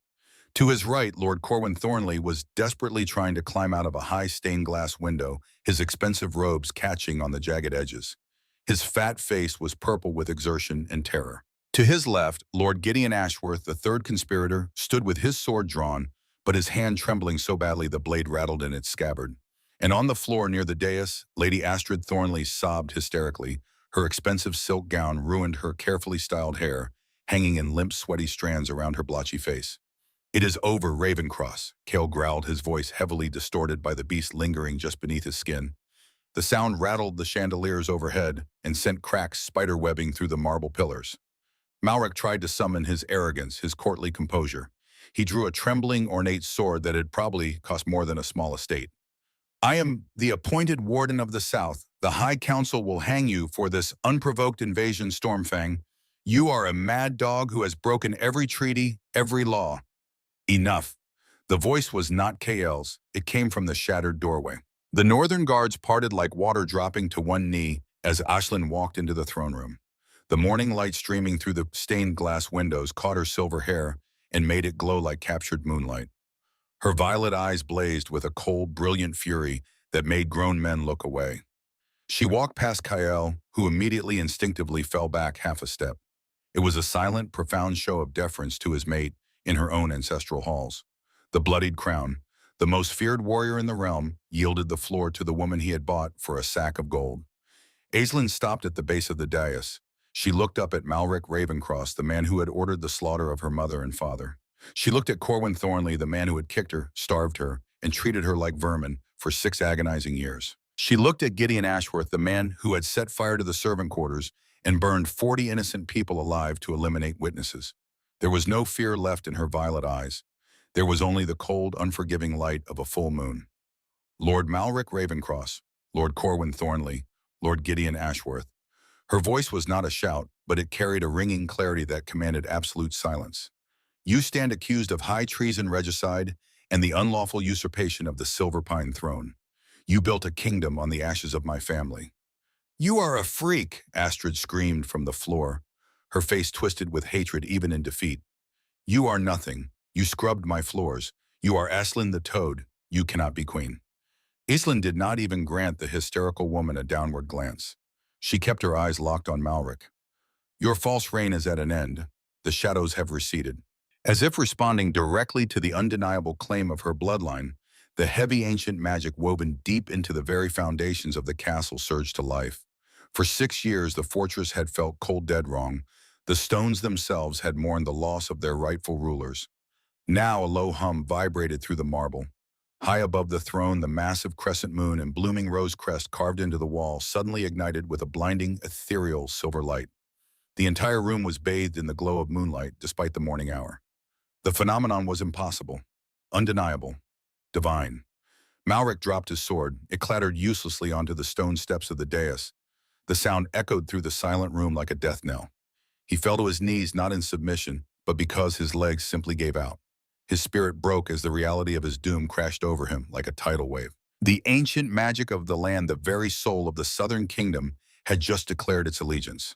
To his right, Lord Corwin Thornley was desperately trying to climb out of a high stained glass window, his expensive robes catching on the jagged edges. His fat face was purple with exertion and terror. To his left, Lord Gideon Ashworth, the third conspirator, stood with his sword drawn, but his hand trembling so badly the blade rattled in its scabbard. And on the floor near the dais, Lady Astrid Thornley sobbed hysterically. Her expensive silk gown ruined her carefully styled hair, hanging in limp, sweaty strands around her blotchy face. "It is over, Ravencross," Kale growled, his voice heavily distorted by the beast lingering just beneath his skin. The sound rattled the chandeliers overhead and sent cracks spider-webbing through the marble pillars. Malric tried to summon his arrogance, his courtly composure. He drew a trembling, ornate sword that had probably cost more than a small estate. "I am the appointed Warden of the South. The High Council will hang you for this unprovoked invasion, Stormfang. You are a mad dog who has broken every treaty, every law." Enough. The voice was not Kael's. It came from the shattered doorway. The northern guards parted like water dropping to one knee as Aislinn walked into the throne room. The morning light streaming through the stained glass windows caught her silver hair and made it glow like captured moonlight. Her violet eyes blazed with a cold, brilliant fury that made grown men look away. She walked past Kael, who immediately instinctively fell back half a step. It was a silent, profound show of deference to his mate in her own ancestral halls. The bloodied crown, the most feared warrior in the realm, yielded the floor to the woman he had bought for a sack of gold. Aislinn stopped at the base of the dais. She looked up at Malric Ravencross, the man who had ordered the slaughter of her mother and father. She looked at Corwin Thornley, the man who had kicked her, starved her, and treated her like vermin for 6 agonizing years. She looked at Gideon Ashworth, the man who had set fire to the servant quarters and burned 40 innocent people alive to eliminate witnesses. There was no fear left in her violet eyes. There was only the cold, unforgiving light of a full moon. Lord Malric Ravencross, Lord Corwin Thornley, Lord Gideon Ashworth. Her voice was not a shout, but it carried a ringing clarity that commanded absolute silence. You stand accused of high treason, regicide, and the unlawful usurpation of the Silver Pine throne. You built a kingdom on the ashes of my family. You are a freak, Astrid screamed from the floor, her face twisted with hatred even in defeat. You are nothing. You scrubbed my floors. You are Aislinn the Toad. You cannot be queen. Aislinn did not even grant the hysterical woman a downward glance. She kept her eyes locked on Malric. Your false reign is at an end. The shadows have receded. As if responding directly to the undeniable claim of her bloodline, the heavy ancient magic woven deep into the very foundations of the castle surged to life. For 6 years, the fortress had felt cold dead wrong. The stones themselves had mourned the loss of their rightful rulers. Now a low hum vibrated through the marble. High above the throne, the massive crescent moon and blooming rose crest carved into the wall suddenly ignited with a blinding, ethereal silver light. The entire room was bathed in the glow of moonlight despite the morning hour. The phenomenon was impossible, undeniable, divine. Malric dropped his sword. It clattered uselessly onto the stone steps of the dais. The sound echoed through the silent room like a death knell. He fell to his knees, not in submission, but because his legs simply gave out. His spirit broke as the reality of his doom crashed over him like a tidal wave. The ancient magic of the land, the very soul of the Southern Kingdom, had just declared its allegiance,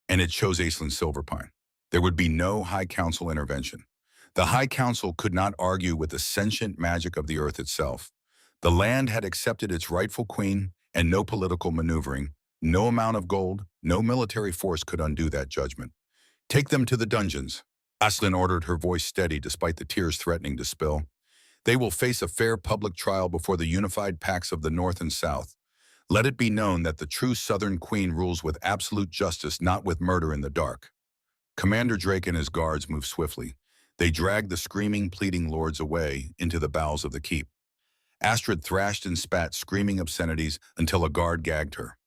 and it chose Aislinn Silverpine. There would be no High Council intervention. The High Council could not argue with the sentient magic of the earth itself. The land had accepted its rightful queen, and no political maneuvering, no amount of gold, no military force could undo that judgment. Take them to the dungeons. Aislinn ordered, her voice steady despite the tears threatening to spill. They will face a fair public trial before the unified pacts of the North and South. Let it be known that the true Southern Queen rules with absolute justice, not with murder in the dark. Commander Drake and his guards moved swiftly. They dragged the screaming, pleading lords away into the bowels of the keep. Astrid thrashed and spat, screaming obscenities until a guard gagged her.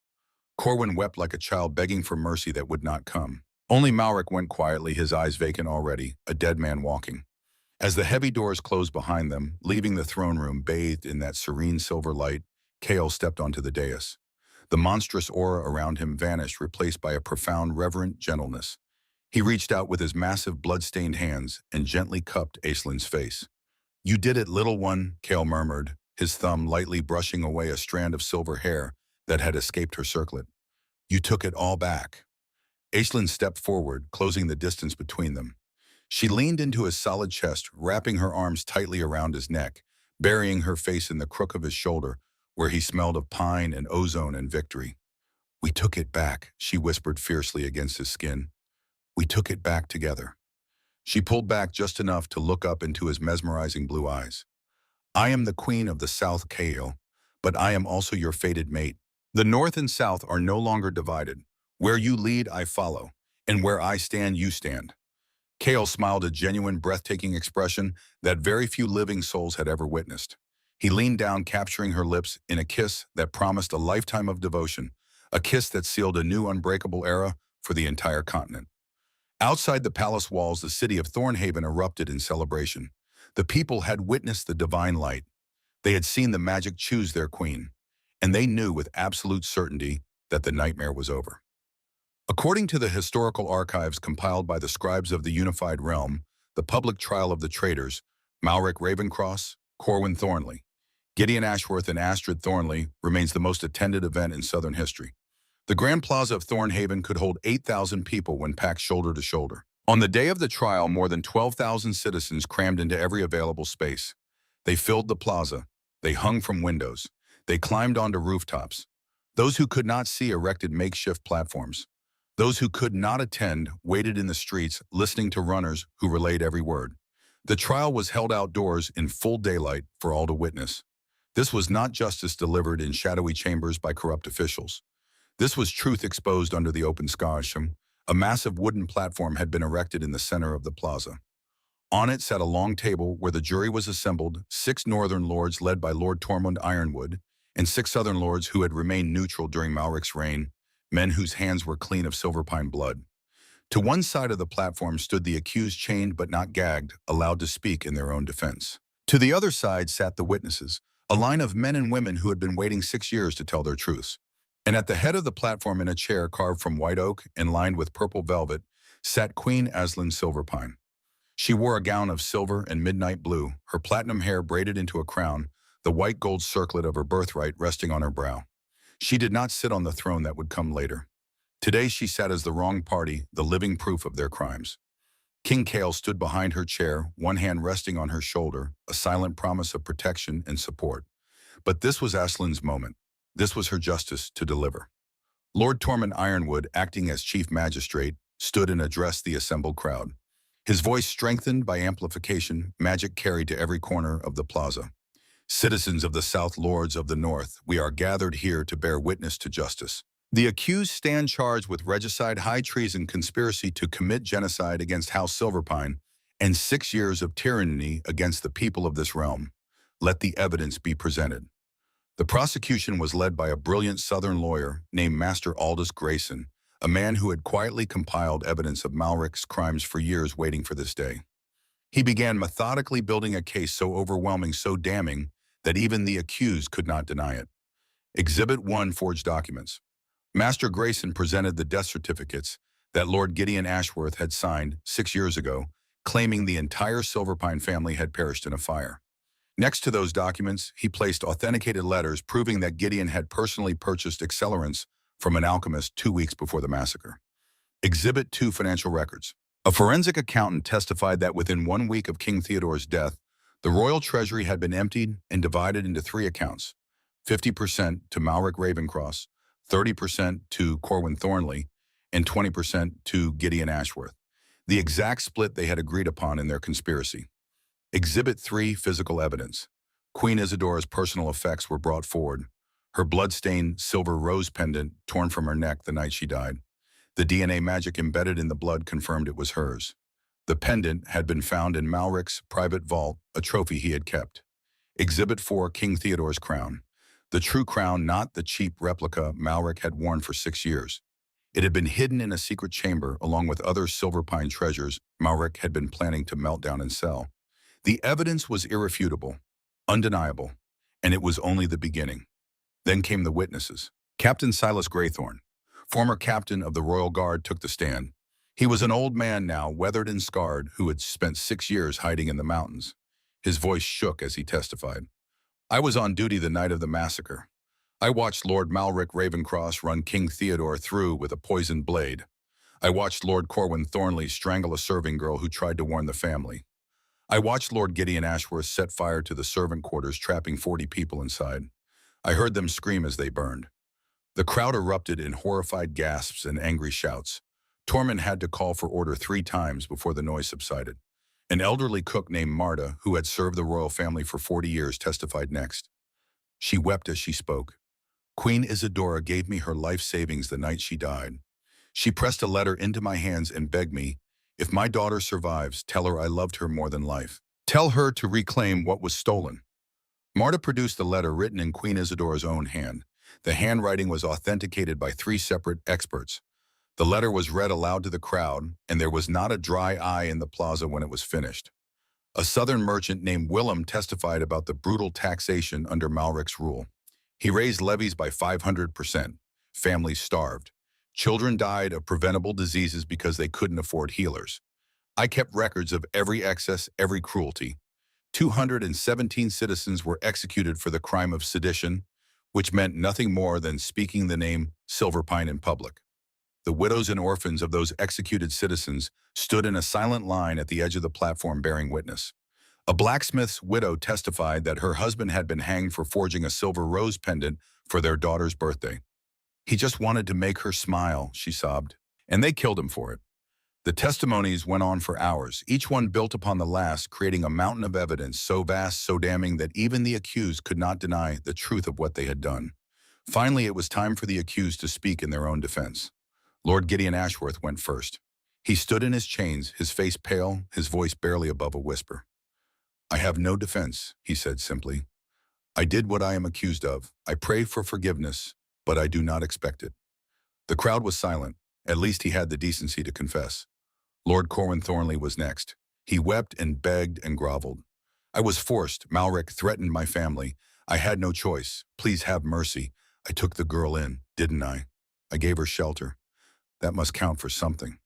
Corwin wept like a child begging for mercy that would not come. Only Malric went quietly, his eyes vacant already, a dead man walking. As the heavy doors closed behind them, leaving the throne room bathed in that serene silver light, Chaol stepped onto the dais. The monstrous aura around him vanished, replaced by a profound, reverent gentleness. He reached out with his massive, blood-stained hands and gently cupped Aislinn's face. "You did it, little one," Chaol murmured, his thumb lightly brushing away a strand of silver hair that had escaped her circlet. "You took it all back." Aislinn stepped forward, closing the distance between them. She leaned into his solid chest, wrapping her arms tightly around his neck, burying her face in the crook of his shoulder, where he smelled of pine and ozone and victory. "We took it back," she whispered fiercely against his skin. "We took it back together." She pulled back just enough to look up into his mesmerizing blue eyes. "I am the queen of the South, Chaol, but I am also your fated mate. The North and South are no longer divided. Where you lead, I follow, and where I stand, you stand." Chaol smiled, a genuine, breathtaking expression that very few living souls had ever witnessed. He leaned down, capturing her lips in a kiss that promised a lifetime of devotion, a kiss that sealed a new, unbreakable era for the entire continent. Outside the palace walls, the city of Thornhaven erupted in celebration. The people had witnessed the divine light. They had seen the magic choose their queen, and they knew with absolute certainty that the nightmare was over. According to the historical archives compiled by the scribes of the unified realm, the public trial of the traitors, Malric Ravencross, Corwin Thornley, Gideon Ashworth, and Astrid Thornley, remains the most attended event in Southern history. The Grand Plaza of Thornhaven could hold 8,000 people when packed shoulder to shoulder. On the day of the trial, more than 12,000 citizens crammed into every available space. They filled the plaza. They hung from windows. They climbed onto rooftops. Those who could not see erected makeshift platforms. Those who could not attend waited in the streets, listening to runners who relayed every word. The trial was held outdoors in full daylight for all to witness. This was not justice delivered in shadowy chambers by corrupt officials. This was truth exposed under the open sky. A massive wooden platform had been erected in the center of the plaza. On it sat a long table where the jury was assembled, 6 northern lords led by Lord Tormund Ironwood, and 6 southern lords who had remained neutral during Malric's reign, men whose hands were clean of Silverpine blood. To one side of the platform stood the accused, chained but not gagged, allowed to speak in their own defense. To the other side sat the witnesses, a line of men and women who had been waiting 6 years to tell their truths. And at the head of the platform, in a chair carved from white oak and lined with purple velvet, sat Queen Aislinn Silverpine. She wore a gown of silver and midnight blue, her platinum hair braided into a crown, the white gold circlet of her birthright resting on her brow. She did not sit on the throne that would come later. Today she sat as the wronged party, the living proof of their crimes. King Chaol stood behind her chair, one hand resting on her shoulder, a silent promise of protection and support. But this was Aislinn's moment. This was her justice to deliver. Lord Tormund Ironwood, acting as chief magistrate, stood and addressed the assembled crowd. His voice strengthened by amplification, magic carried to every corner of the plaza. "Citizens of the South, lords of the North, we are gathered here to bear witness to justice. The accused stand charged with regicide, high treason, conspiracy to commit genocide against House Silverpine, and 6 years of tyranny against the people of this realm. Let the evidence be presented." The prosecution was led by a brilliant Southern lawyer named Master Aldous Grayson, a man who had quietly compiled evidence of Malric's crimes for years, waiting for this day. He began methodically building a case so overwhelming, so damning, that even the accused could not deny it. Exhibit 1: Forged documents. Master Grayson presented the death certificates that Lord Gideon Ashworth had signed 6 years ago, claiming the entire Silverpine family had perished in a fire. Next to those documents, he placed authenticated letters proving that Gideon had personally purchased accelerants from an alchemist 2 weeks before the massacre. Exhibit 2 Financial Records. A forensic accountant testified that within 1 week of King Theodore's death, the royal treasury had been emptied and divided into 3 accounts: 50% to Malric Ravencross, 30% to Corwin Thornley, and 20% to Gideon Ashworth, the exact split they had agreed upon in their conspiracy. Exhibit 3 Physical Evidence. Queen Isidora's personal effects were brought forward. Her blood-stained silver rose pendant torn from her neck the night she died. The DNA magic embedded in the blood confirmed it was hers. The pendant had been found in Malric's private vault, a trophy he had kept. Exhibit 4 King Theodore's Crown. The true crown, not the cheap replica Malric had worn for 6 years. It had been hidden in a secret chamber along with other Silverpine treasures Malric had been planning to melt down and sell. The evidence was irrefutable, undeniable, and it was only the beginning. Then came the witnesses. Captain Silas Greythorn, former captain of the Royal Guard, took the stand. He was an old man now, weathered and scarred, who had spent 6 years hiding in the mountains. His voice shook as he testified. "I was on duty the night of the massacre. I watched Lord Malric Ravencross run King Theodore through with a poisoned blade. I watched Lord Corwin Thornley strangle a serving girl who tried to warn the family. I watched Lord Gideon Ashworth set fire to the servant quarters, trapping 40 people inside. I heard them scream as they burned." The crowd erupted in horrified gasps and angry shouts. Tormund had to call for order 3 times before the noise subsided. An elderly cook named Marta, who had served the royal family for 40 years, testified next. She wept as she spoke. "Queen Isidora gave me her life savings the night she died. She pressed a letter into my hands and begged me, 'If my daughter survives, tell her I loved her more than life. Tell her to reclaim what was stolen.'" Marta produced the letter written in Queen Isidora's own hand. The handwriting was authenticated by 3 separate experts. The letter was read aloud to the crowd, and there was not a dry eye in the plaza when it was finished. A southern merchant named Willem testified about the brutal taxation under Malric's rule. He raised levies by 500%. Families starved. Children died of preventable diseases because they couldn't afford healers. I kept records of every excess, every cruelty. 217 citizens were executed for the crime of sedition, which meant nothing more than speaking the name Silverpine in public. The widows and orphans of those executed citizens stood in a silent line at the edge of the platform bearing witness. A blacksmith's widow testified that her husband had been hanged for forging a silver rose pendant for their daughter's birthday. "He just wanted to make her smile," she sobbed, "and they killed him for it." The testimonies went on for hours, each one built upon the last, creating a mountain of evidence so vast, so damning that even the accused could not deny the truth of what they had done. Finally, it was time for the accused to speak in their own defense. Lord Gideon Ashworth went first. He stood in his chains, his face pale, his voice barely above a whisper. "I have no defense," he said simply. "I did what I am accused of. I pray for forgiveness, but I do not expect it." The crowd was silent. At least he had the decency to confess. Lord Corwin Thornley was next. He wept and begged and groveled. "I was forced. Malric threatened my family. I had no choice. Please have mercy. I took the girl in, didn't I? I gave her shelter. That must count for something."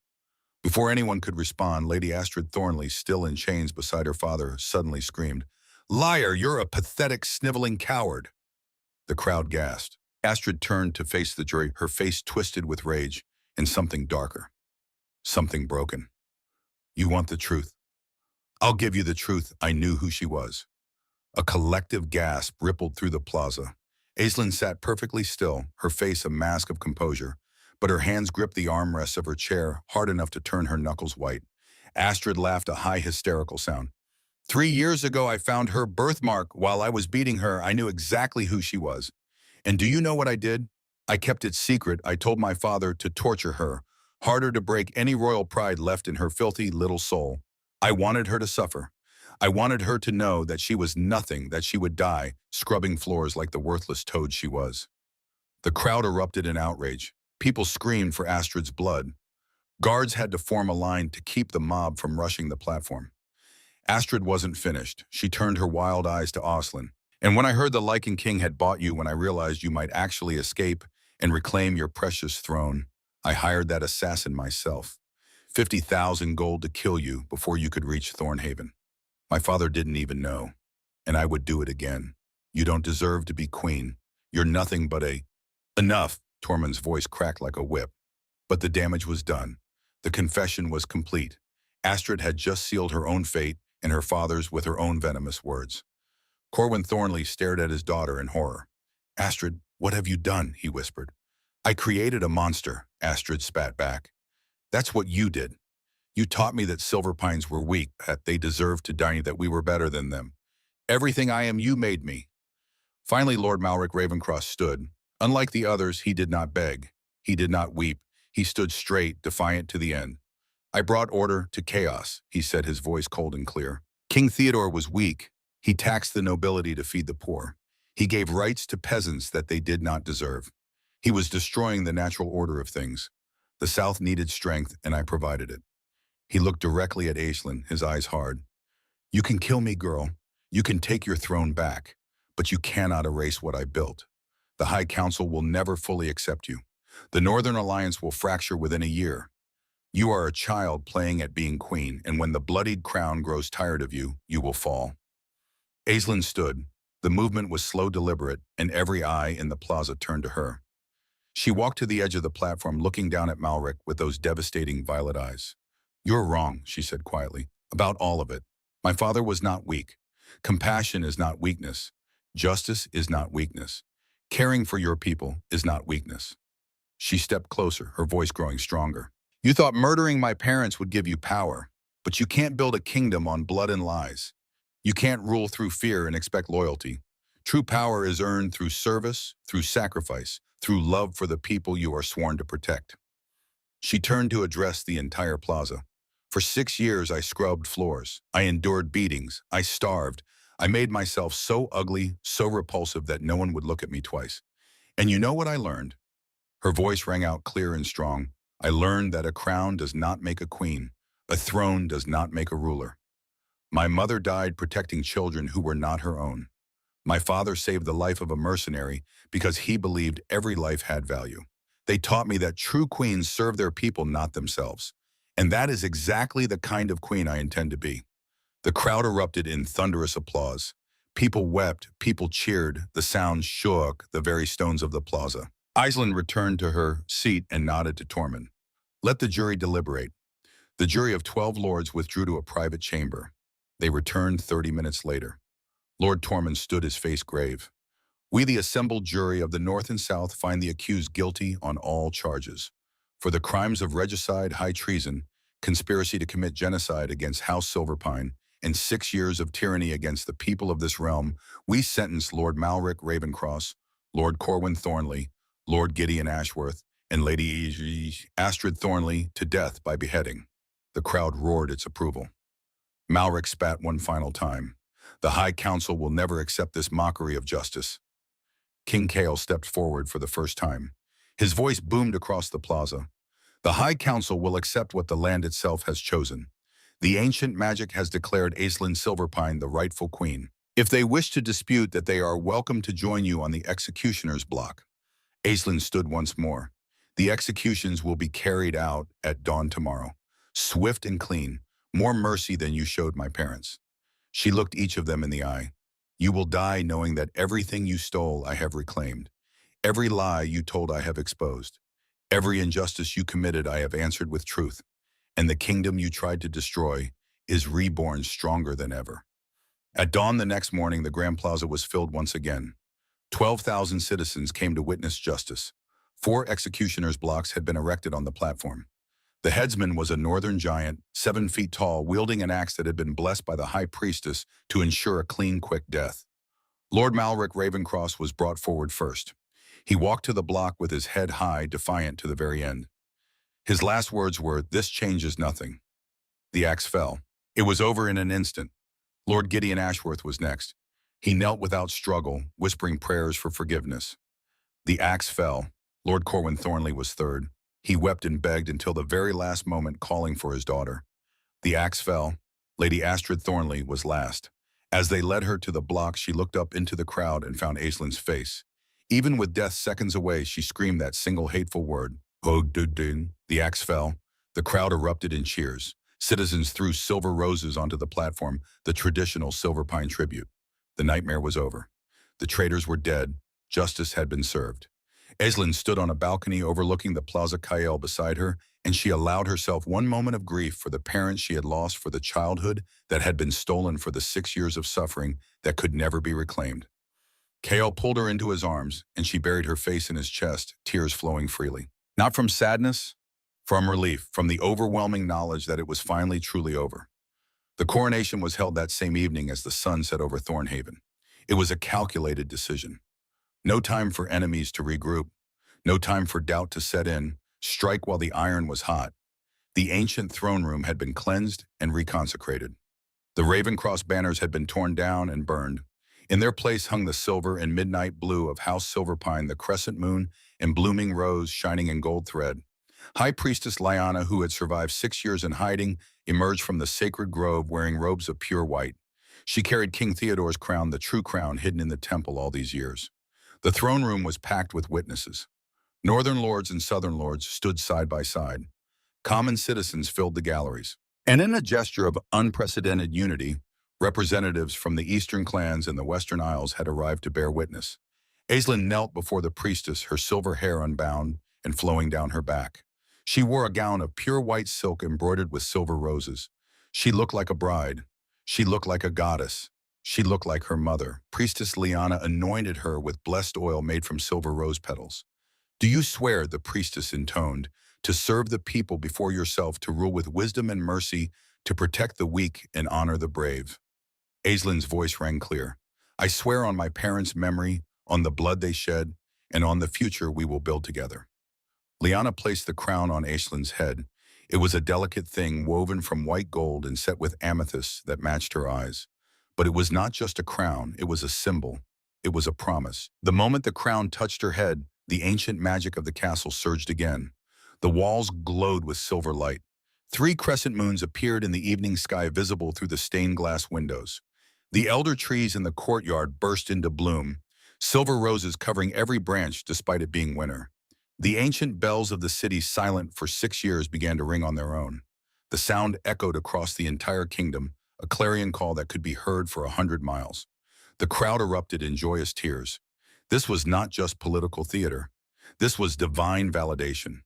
Before anyone could respond, Lady Astrid Thornley, still in chains beside her father, suddenly screamed, "Liar, you're a pathetic, sniveling coward." The crowd gasped. Astrid turned to face the jury, her face twisted with rage and something darker. Something broken. "You want the truth? I'll give you the truth." I knew who she was. A collective gasp rippled through the plaza. Aislinn sat perfectly still, her face a mask of composure, but her hands gripped the armrests of her chair hard enough to turn her knuckles white. Astrid laughed a high, hysterical sound. 3 years ago, I found her birthmark while I was beating her. I knew exactly who she was. And do you know what I did? I kept it secret. I told my father to torture her, harder to break any royal pride left in her filthy little soul. I wanted her to suffer. I wanted her to know that she was nothing, that she would die, scrubbing floors like the worthless toad she was. The crowd erupted in outrage. People screamed for Astrid's blood. Guards had to form a line to keep the mob from rushing the platform. Astrid wasn't finished. She turned her wild eyes to Aslan. "And when I heard the Lichen King had bought you, when I realized you might actually escape and reclaim your precious throne, I hired that assassin myself. 50,000 gold to kill you before you could reach Thornhaven. My father didn't even know, and I would do it again. You don't deserve to be queen. You're nothing but a... Enough, Tormund's voice cracked like a whip. But the damage was done. The confession was complete. Astrid had just sealed her own fate and her father's with her own venomous words. Corwin Thornley stared at his daughter in horror. Astrid, what have you done? He whispered. I created a monster, Astrid spat back. That's what you did. You taught me that Silverpines were weak, that they deserved to die, that we were better than them. Everything I am, you made me. Finally, Lord Malric Ravencross stood. Unlike the others, he did not beg. He did not weep. He stood straight, defiant to the end. I brought order to chaos, he said, his voice cold and clear. King Theodore was weak. He taxed the nobility to feed the poor. He gave rights to peasants that they did not deserve. He was destroying the natural order of things. The South needed strength, and I provided it. He looked directly at Aisling, his eyes hard. You can kill me, girl. You can take your throne back, but you cannot erase what I built. The High Council will never fully accept you. The Northern Alliance will fracture within a year. You are a child playing at being queen, and when the bloodied crown grows tired of you, you will fall. Aisling stood. The movement was slow, deliberate, and every eye in the plaza turned to her. She walked to the edge of the platform, looking down at Malric with those devastating violet eyes. You're wrong, she said quietly, about all of it. My father was not weak. Compassion is not weakness. Justice is not weakness. Caring for your people is not weakness. She stepped closer, her voice growing stronger. You thought murdering my parents would give you power, but you can't build a kingdom on blood and lies. You can't rule through fear and expect loyalty. True power is earned through service, through sacrifice, through love for the people you are sworn to protect. She turned to address the entire plaza. For 6 years, I scrubbed floors. I endured beatings. I starved. I made myself so ugly, so repulsive that no one would look at me twice. And you know what I learned? Her voice rang out clear and strong. I learned that a crown does not make a queen. A throne does not make a ruler. My mother died protecting children who were not her own. My father saved the life of a mercenary because he believed every life had value. They taught me that true queens serve their people, not themselves. And that is exactly the kind of queen I intend to be. The crowd erupted in thunderous applause. People wept, people cheered, the sound shook the very stones of the plaza. Aisling returned to her seat and nodded to Tormund. Let the jury deliberate. The jury of 12 lords withdrew to a private chamber. They returned 30 minutes later. Lord Tormund stood, his face grave. We, the assembled jury of the North and South, find the accused guilty on all charges. For the crimes of regicide, high treason, conspiracy to commit genocide against House Silverpine, and 6 years of tyranny against the people of this realm, we sentence Lord Malric Ravencross, Lord Corwin Thornley, Lord Gideon Ashworth, and Lady Astrid Thornley to death by beheading. The crowd roared its approval. Malric spat one final time. The High Council will never accept this mockery of justice. King Cale stepped forward for the first time. His voice boomed across the plaza. The High Council will accept what the land itself has chosen. The ancient magic has declared Aisling Silverpine the rightful queen. If they wish to dispute that, they are welcome to join you on the executioner's block. Aisling stood once more. The executions will be carried out at dawn tomorrow. Swift and clean, more mercy than you showed my parents. She looked each of them in the eye. You will die knowing that everything you stole I have reclaimed. Every lie you told I have exposed. Every injustice you committed I have answered with truth. And the kingdom you tried to destroy is reborn stronger than ever. At dawn the next morning, the Grand Plaza was filled once again. 12,000 citizens came to witness justice. 4 executioners' blocks had been erected on the platform. The headsman was a northern giant, 7 feet tall, wielding an axe that had been blessed by the high priestess to ensure a clean, quick death. Lord Malric Ravencross was brought forward first. He walked to the block with his head high, defiant to the very end. His last words were, "This changes nothing." The axe fell. It was over in an instant. Lord Gideon Ashworth was next. He knelt without struggle, whispering prayers for forgiveness. The axe fell. Lord Corwin Thornley was third. He wept and begged until the very last moment, calling for his daughter. The axe fell. Lady Astrid Thornley was last. As they led her to the block, she looked up into the crowd and found Aisling's face. Even with death seconds away, she screamed that single hateful word. The axe fell. The crowd erupted in cheers. Citizens threw silver roses onto the platform, the traditional silver pine tribute. The nightmare was over. The traitors were dead. Justice had been served. Aislinn stood on a balcony overlooking the Plaza Cael beside her, and she allowed herself one moment of grief for the parents she had lost, for the childhood that had been stolen, for the 6 years of suffering that could never be reclaimed. Cael pulled her into his arms, and she buried her face in his chest, tears flowing freely. Not from sadness, from relief, from the overwhelming knowledge that it was finally truly over. The coronation was held that same evening as the sun set over Thornhaven. It was a calculated decision. No time for enemies to regroup. No time for doubt to set in. Strike while the iron was hot. The ancient throne room had been cleansed and reconsecrated. The Ravencross banners had been torn down and burned. In their place hung the silver and midnight blue of House Silverpine, the crescent moon and blooming rose shining in gold thread. High Priestess Lyanna, who had survived 6 years in hiding, emerged from the sacred grove wearing robes of pure white. She carried King Theodore's crown, the true crown hidden in the temple all these years. The throne room was packed with witnesses. Northern lords and southern lords stood side by side. Common citizens filled the galleries. And in a gesture of unprecedented unity, representatives from the eastern clans and the western isles had arrived to bear witness. Aislinn knelt before the priestess, her silver hair unbound and flowing down her back. She wore a gown of pure white silk embroidered with silver roses. She looked like a bride. She looked like a goddess. She looked like her mother. Priestess Lyanna anointed her with blessed oil made from silver rose petals. "Do you swear," the priestess intoned, "to serve the people before yourself, to rule with wisdom and mercy, to protect the weak and honor the brave?" Aislinn's voice rang clear. "I swear on my parents' memory, on the blood they shed, and on the future we will build together." Lyanna placed the crown on Aislinn's head. It was a delicate thing woven from white gold and set with amethysts that matched her eyes. But it was not just a crown, it was a symbol. It was a promise. The moment the crown touched her head, the ancient magic of the castle surged again. The walls glowed with silver light. 3 crescent moons appeared in the evening sky, visible through the stained glass windows. The elder trees in the courtyard burst into bloom, silver roses covering every branch despite it being winter. The ancient bells of the city, silent for 6 years, began to ring on their own. The sound echoed across the entire kingdom, a clarion call that could be heard for 100 miles. The crowd erupted in joyous tears. This was not just political theater. This was divine validation.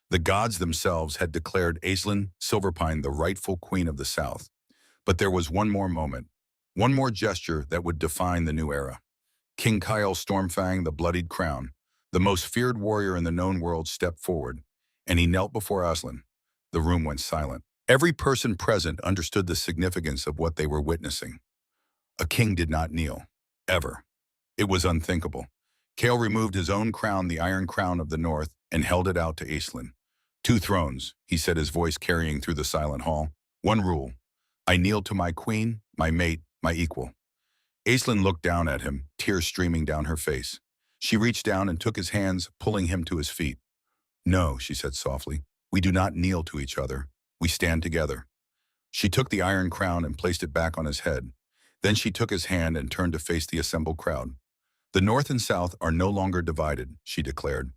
The gods themselves had declared Aislinn Silverpine the rightful queen of the South. But there was one more moment, one more gesture that would define the new era. King Cael Stormfang, the bloodied crown, the most feared warrior in the known world, stepped forward, and he knelt before Aislinn. The room went silent. Every person present understood the significance of what they were witnessing. A king did not kneel, ever. It was unthinkable. Cael removed his own crown, the Iron Crown of the North, and held it out to Aislinn. "2 thrones," he said, his voice carrying through the silent hall. "One rule. I kneel to my queen, my mate, my equal." Aislinn looked down at him, tears streaming down her face. She reached down and took his hands, pulling him to his feet. "No," she said softly, "we do not kneel to each other. We stand together." She took the iron crown and placed it back on his head. Then she took his hand and turned to face the assembled crowd. "The North and South are no longer divided," she declared.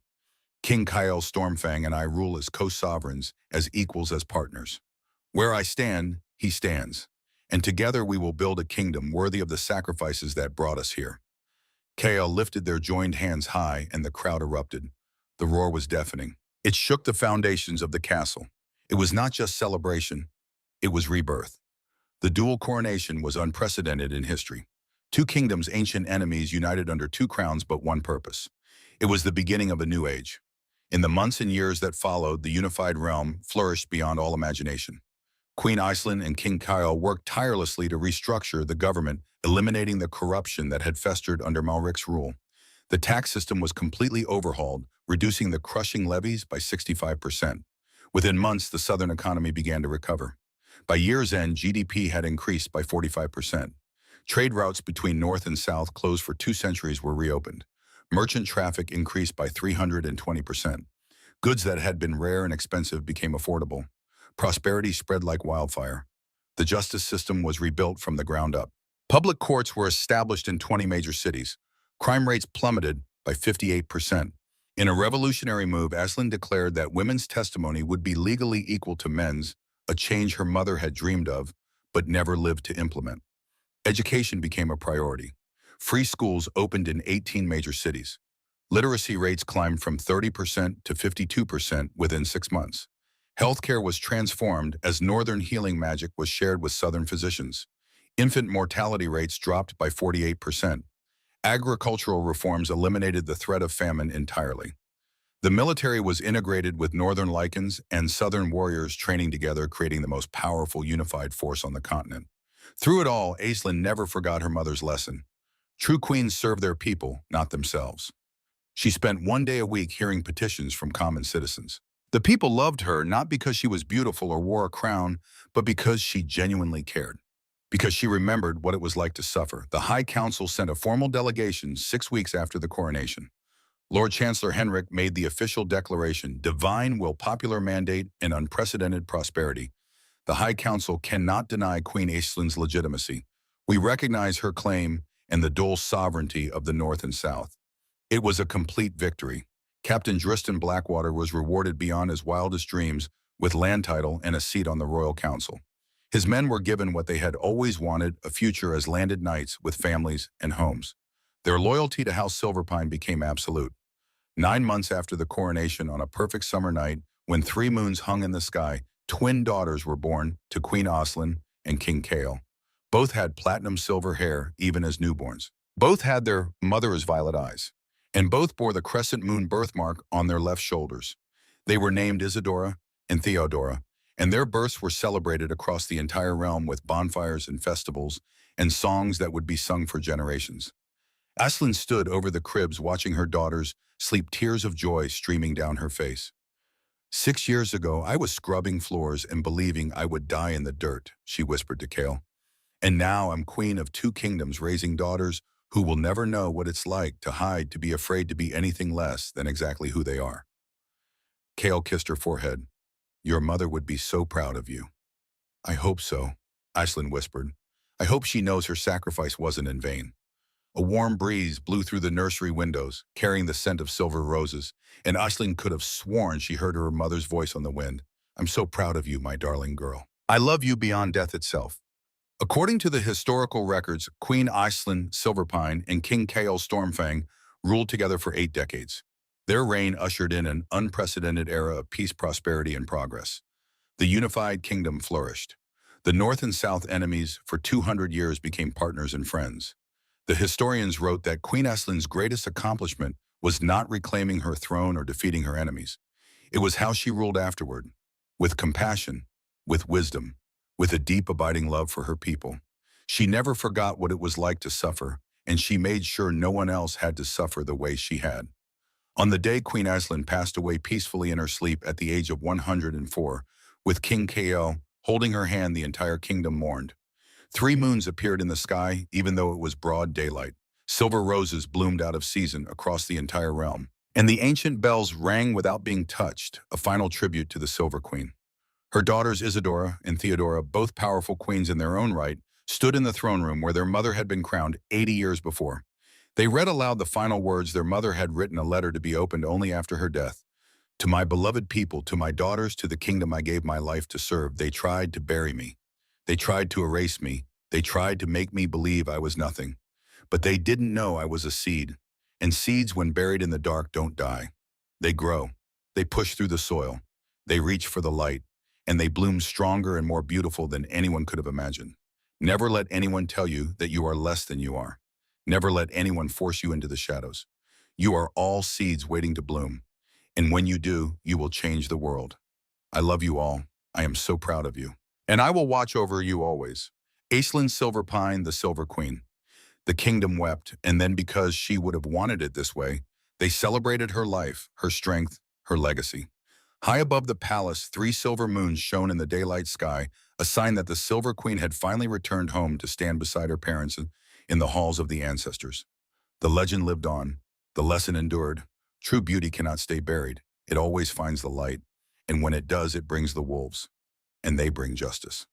"King Cael Stormfang and I rule as co-sovereigns, as equals, as partners. Where I stand, he stands. And together we will build a kingdom worthy of the sacrifices that brought us here." Cael lifted their joined hands high, and the crowd erupted. The roar was deafening. It shook the foundations of the castle. It was not just celebration, it was rebirth. The dual coronation was unprecedented in history. 2 kingdoms, ancient enemies, united under 2 crowns but one purpose. It was the beginning of a new age. In the months and years that followed, the unified realm flourished beyond all imagination. Queen Aislinn and King Cael worked tirelessly to restructure the government, eliminating the corruption that had festered under Malric's rule. The tax system was completely overhauled, reducing the crushing levies by 65%. Within months, the southern economy began to recover. By year's end, GDP had increased by 45%. Trade routes between North and South, closed for 2 centuries, were reopened. Merchant traffic increased by 320%. Goods that had been rare and expensive became affordable. Prosperity spread like wildfire. The justice system was rebuilt from the ground up. Public courts were established in 20 major cities. Crime rates plummeted by 58%. In a revolutionary move, Aslan declared that women's testimony would be legally equal to men's, a change her mother had dreamed of, but never lived to implement. Education became a priority. Free schools opened in 18 major cities. Literacy rates climbed from 30% to 52% within 6 months. Healthcare was transformed as Northern healing magic was shared with Southern physicians. Infant mortality rates dropped by 48%. Agricultural reforms eliminated the threat of famine entirely. The military was integrated with Northern Lycans and Southern warriors training together, creating the most powerful unified force on the continent. Through it all, Aislinn never forgot her mother's lesson. True queens serve their people, not themselves. She spent one day a week hearing petitions from common citizens. The people loved her not because she was beautiful or wore a crown, but because she genuinely cared. Because she remembered what it was like to suffer. The High Council sent a formal delegation 6 weeks after the coronation. Lord Chancellor Henrik made the official declaration, divine will, popular mandate, and unprecedented prosperity. The High Council cannot deny Queen Aislinn's legitimacy. We recognize her claim and the dual sovereignty of the North and South. It was a complete victory. Captain Dristan Blackwater was rewarded beyond his wildest dreams with land title and a seat on the Royal Council. His men were given what they had always wanted, a future as landed knights with families and homes. Their loyalty to House Silverpine became absolute. 9 months after the coronation, on a perfect summer night, when 3 moons hung in the sky, twin daughters were born to Queen Aislinn and King Cale. Both had platinum silver hair, even as newborns. Both had their mother's violet eyes, and both bore the crescent moon birthmark on their left shoulders. They were named Isadora and Theodora, and their births were celebrated across the entire realm with bonfires and festivals and songs that would be sung for generations. Aislinn stood over the cribs watching her daughters sleep, tears of joy streaming down her face. 6 years ago, I was scrubbing floors and believing I would die in the dirt, she whispered to Cale. And now I'm queen of 2 kingdoms, raising daughters who will never know what it's like to hide, to be afraid to be anything less than exactly who they are. Cale kissed her forehead. Your mother would be so proud of you. I hope so, Aislinn whispered. I hope she knows her sacrifice wasn't in vain. A warm breeze blew through the nursery windows, carrying the scent of silver roses, and Aislinn could have sworn she heard her mother's voice on the wind. I'm so proud of you, my darling girl. I love you beyond death itself. According to the historical records, Queen Aislinn Silverpine and King Cale Stormfang ruled together for 8 decades. Their reign ushered in an unprecedented era of peace, prosperity, and progress. The unified kingdom flourished. The North and South enemies for 200 years became partners and friends. The historians wrote that Queen Aislinn's greatest accomplishment was not reclaiming her throne or defeating her enemies. It was how she ruled afterward, with compassion, with wisdom, with a deep abiding love for her people. She never forgot what it was like to suffer, and she made sure no one else had to suffer the way she had. On the day Queen Aislinn passed away peacefully in her sleep at the age of 104, with King Cale holding her hand, the entire kingdom mourned. 3 moons appeared in the sky, even though it was broad daylight. Silver roses bloomed out of season across the entire realm, and the ancient bells rang without being touched, a final tribute to the Silver Queen. Her daughters Isadora and Theodora, both powerful queens in their own right, stood in the throne room where their mother had been crowned 80 years before. They read aloud the final words their mother had written, a letter to be opened only after her death. To my beloved people, to my daughters, to the kingdom I gave my life to serve, they tried to bury me. They tried to erase me. They tried to make me believe I was nothing. But they didn't know I was a seed. And seeds, when buried in the dark, don't die. They grow. They push through the soil. They reach for the light. And they bloom stronger and more beautiful than anyone could have imagined. Never let anyone tell you that you are less than you are. Never let anyone force you into the shadows. You are all seeds waiting to bloom. And when you do, you will change the world. I love you all. I am so proud of you. And I will watch over you always. Aislinn Silverpine, the Silver Queen. The kingdom wept, and then, because she would have wanted it this way, they celebrated her life, her strength, her legacy. High above the palace, 3 silver moons shone in the daylight sky, a sign that the Silver Queen had finally returned home to stand beside her parents in the halls of the ancestors. The legend lived on. The lesson endured. True beauty cannot stay buried. It always finds the light. And when it does, it brings the wolves. And they bring justice.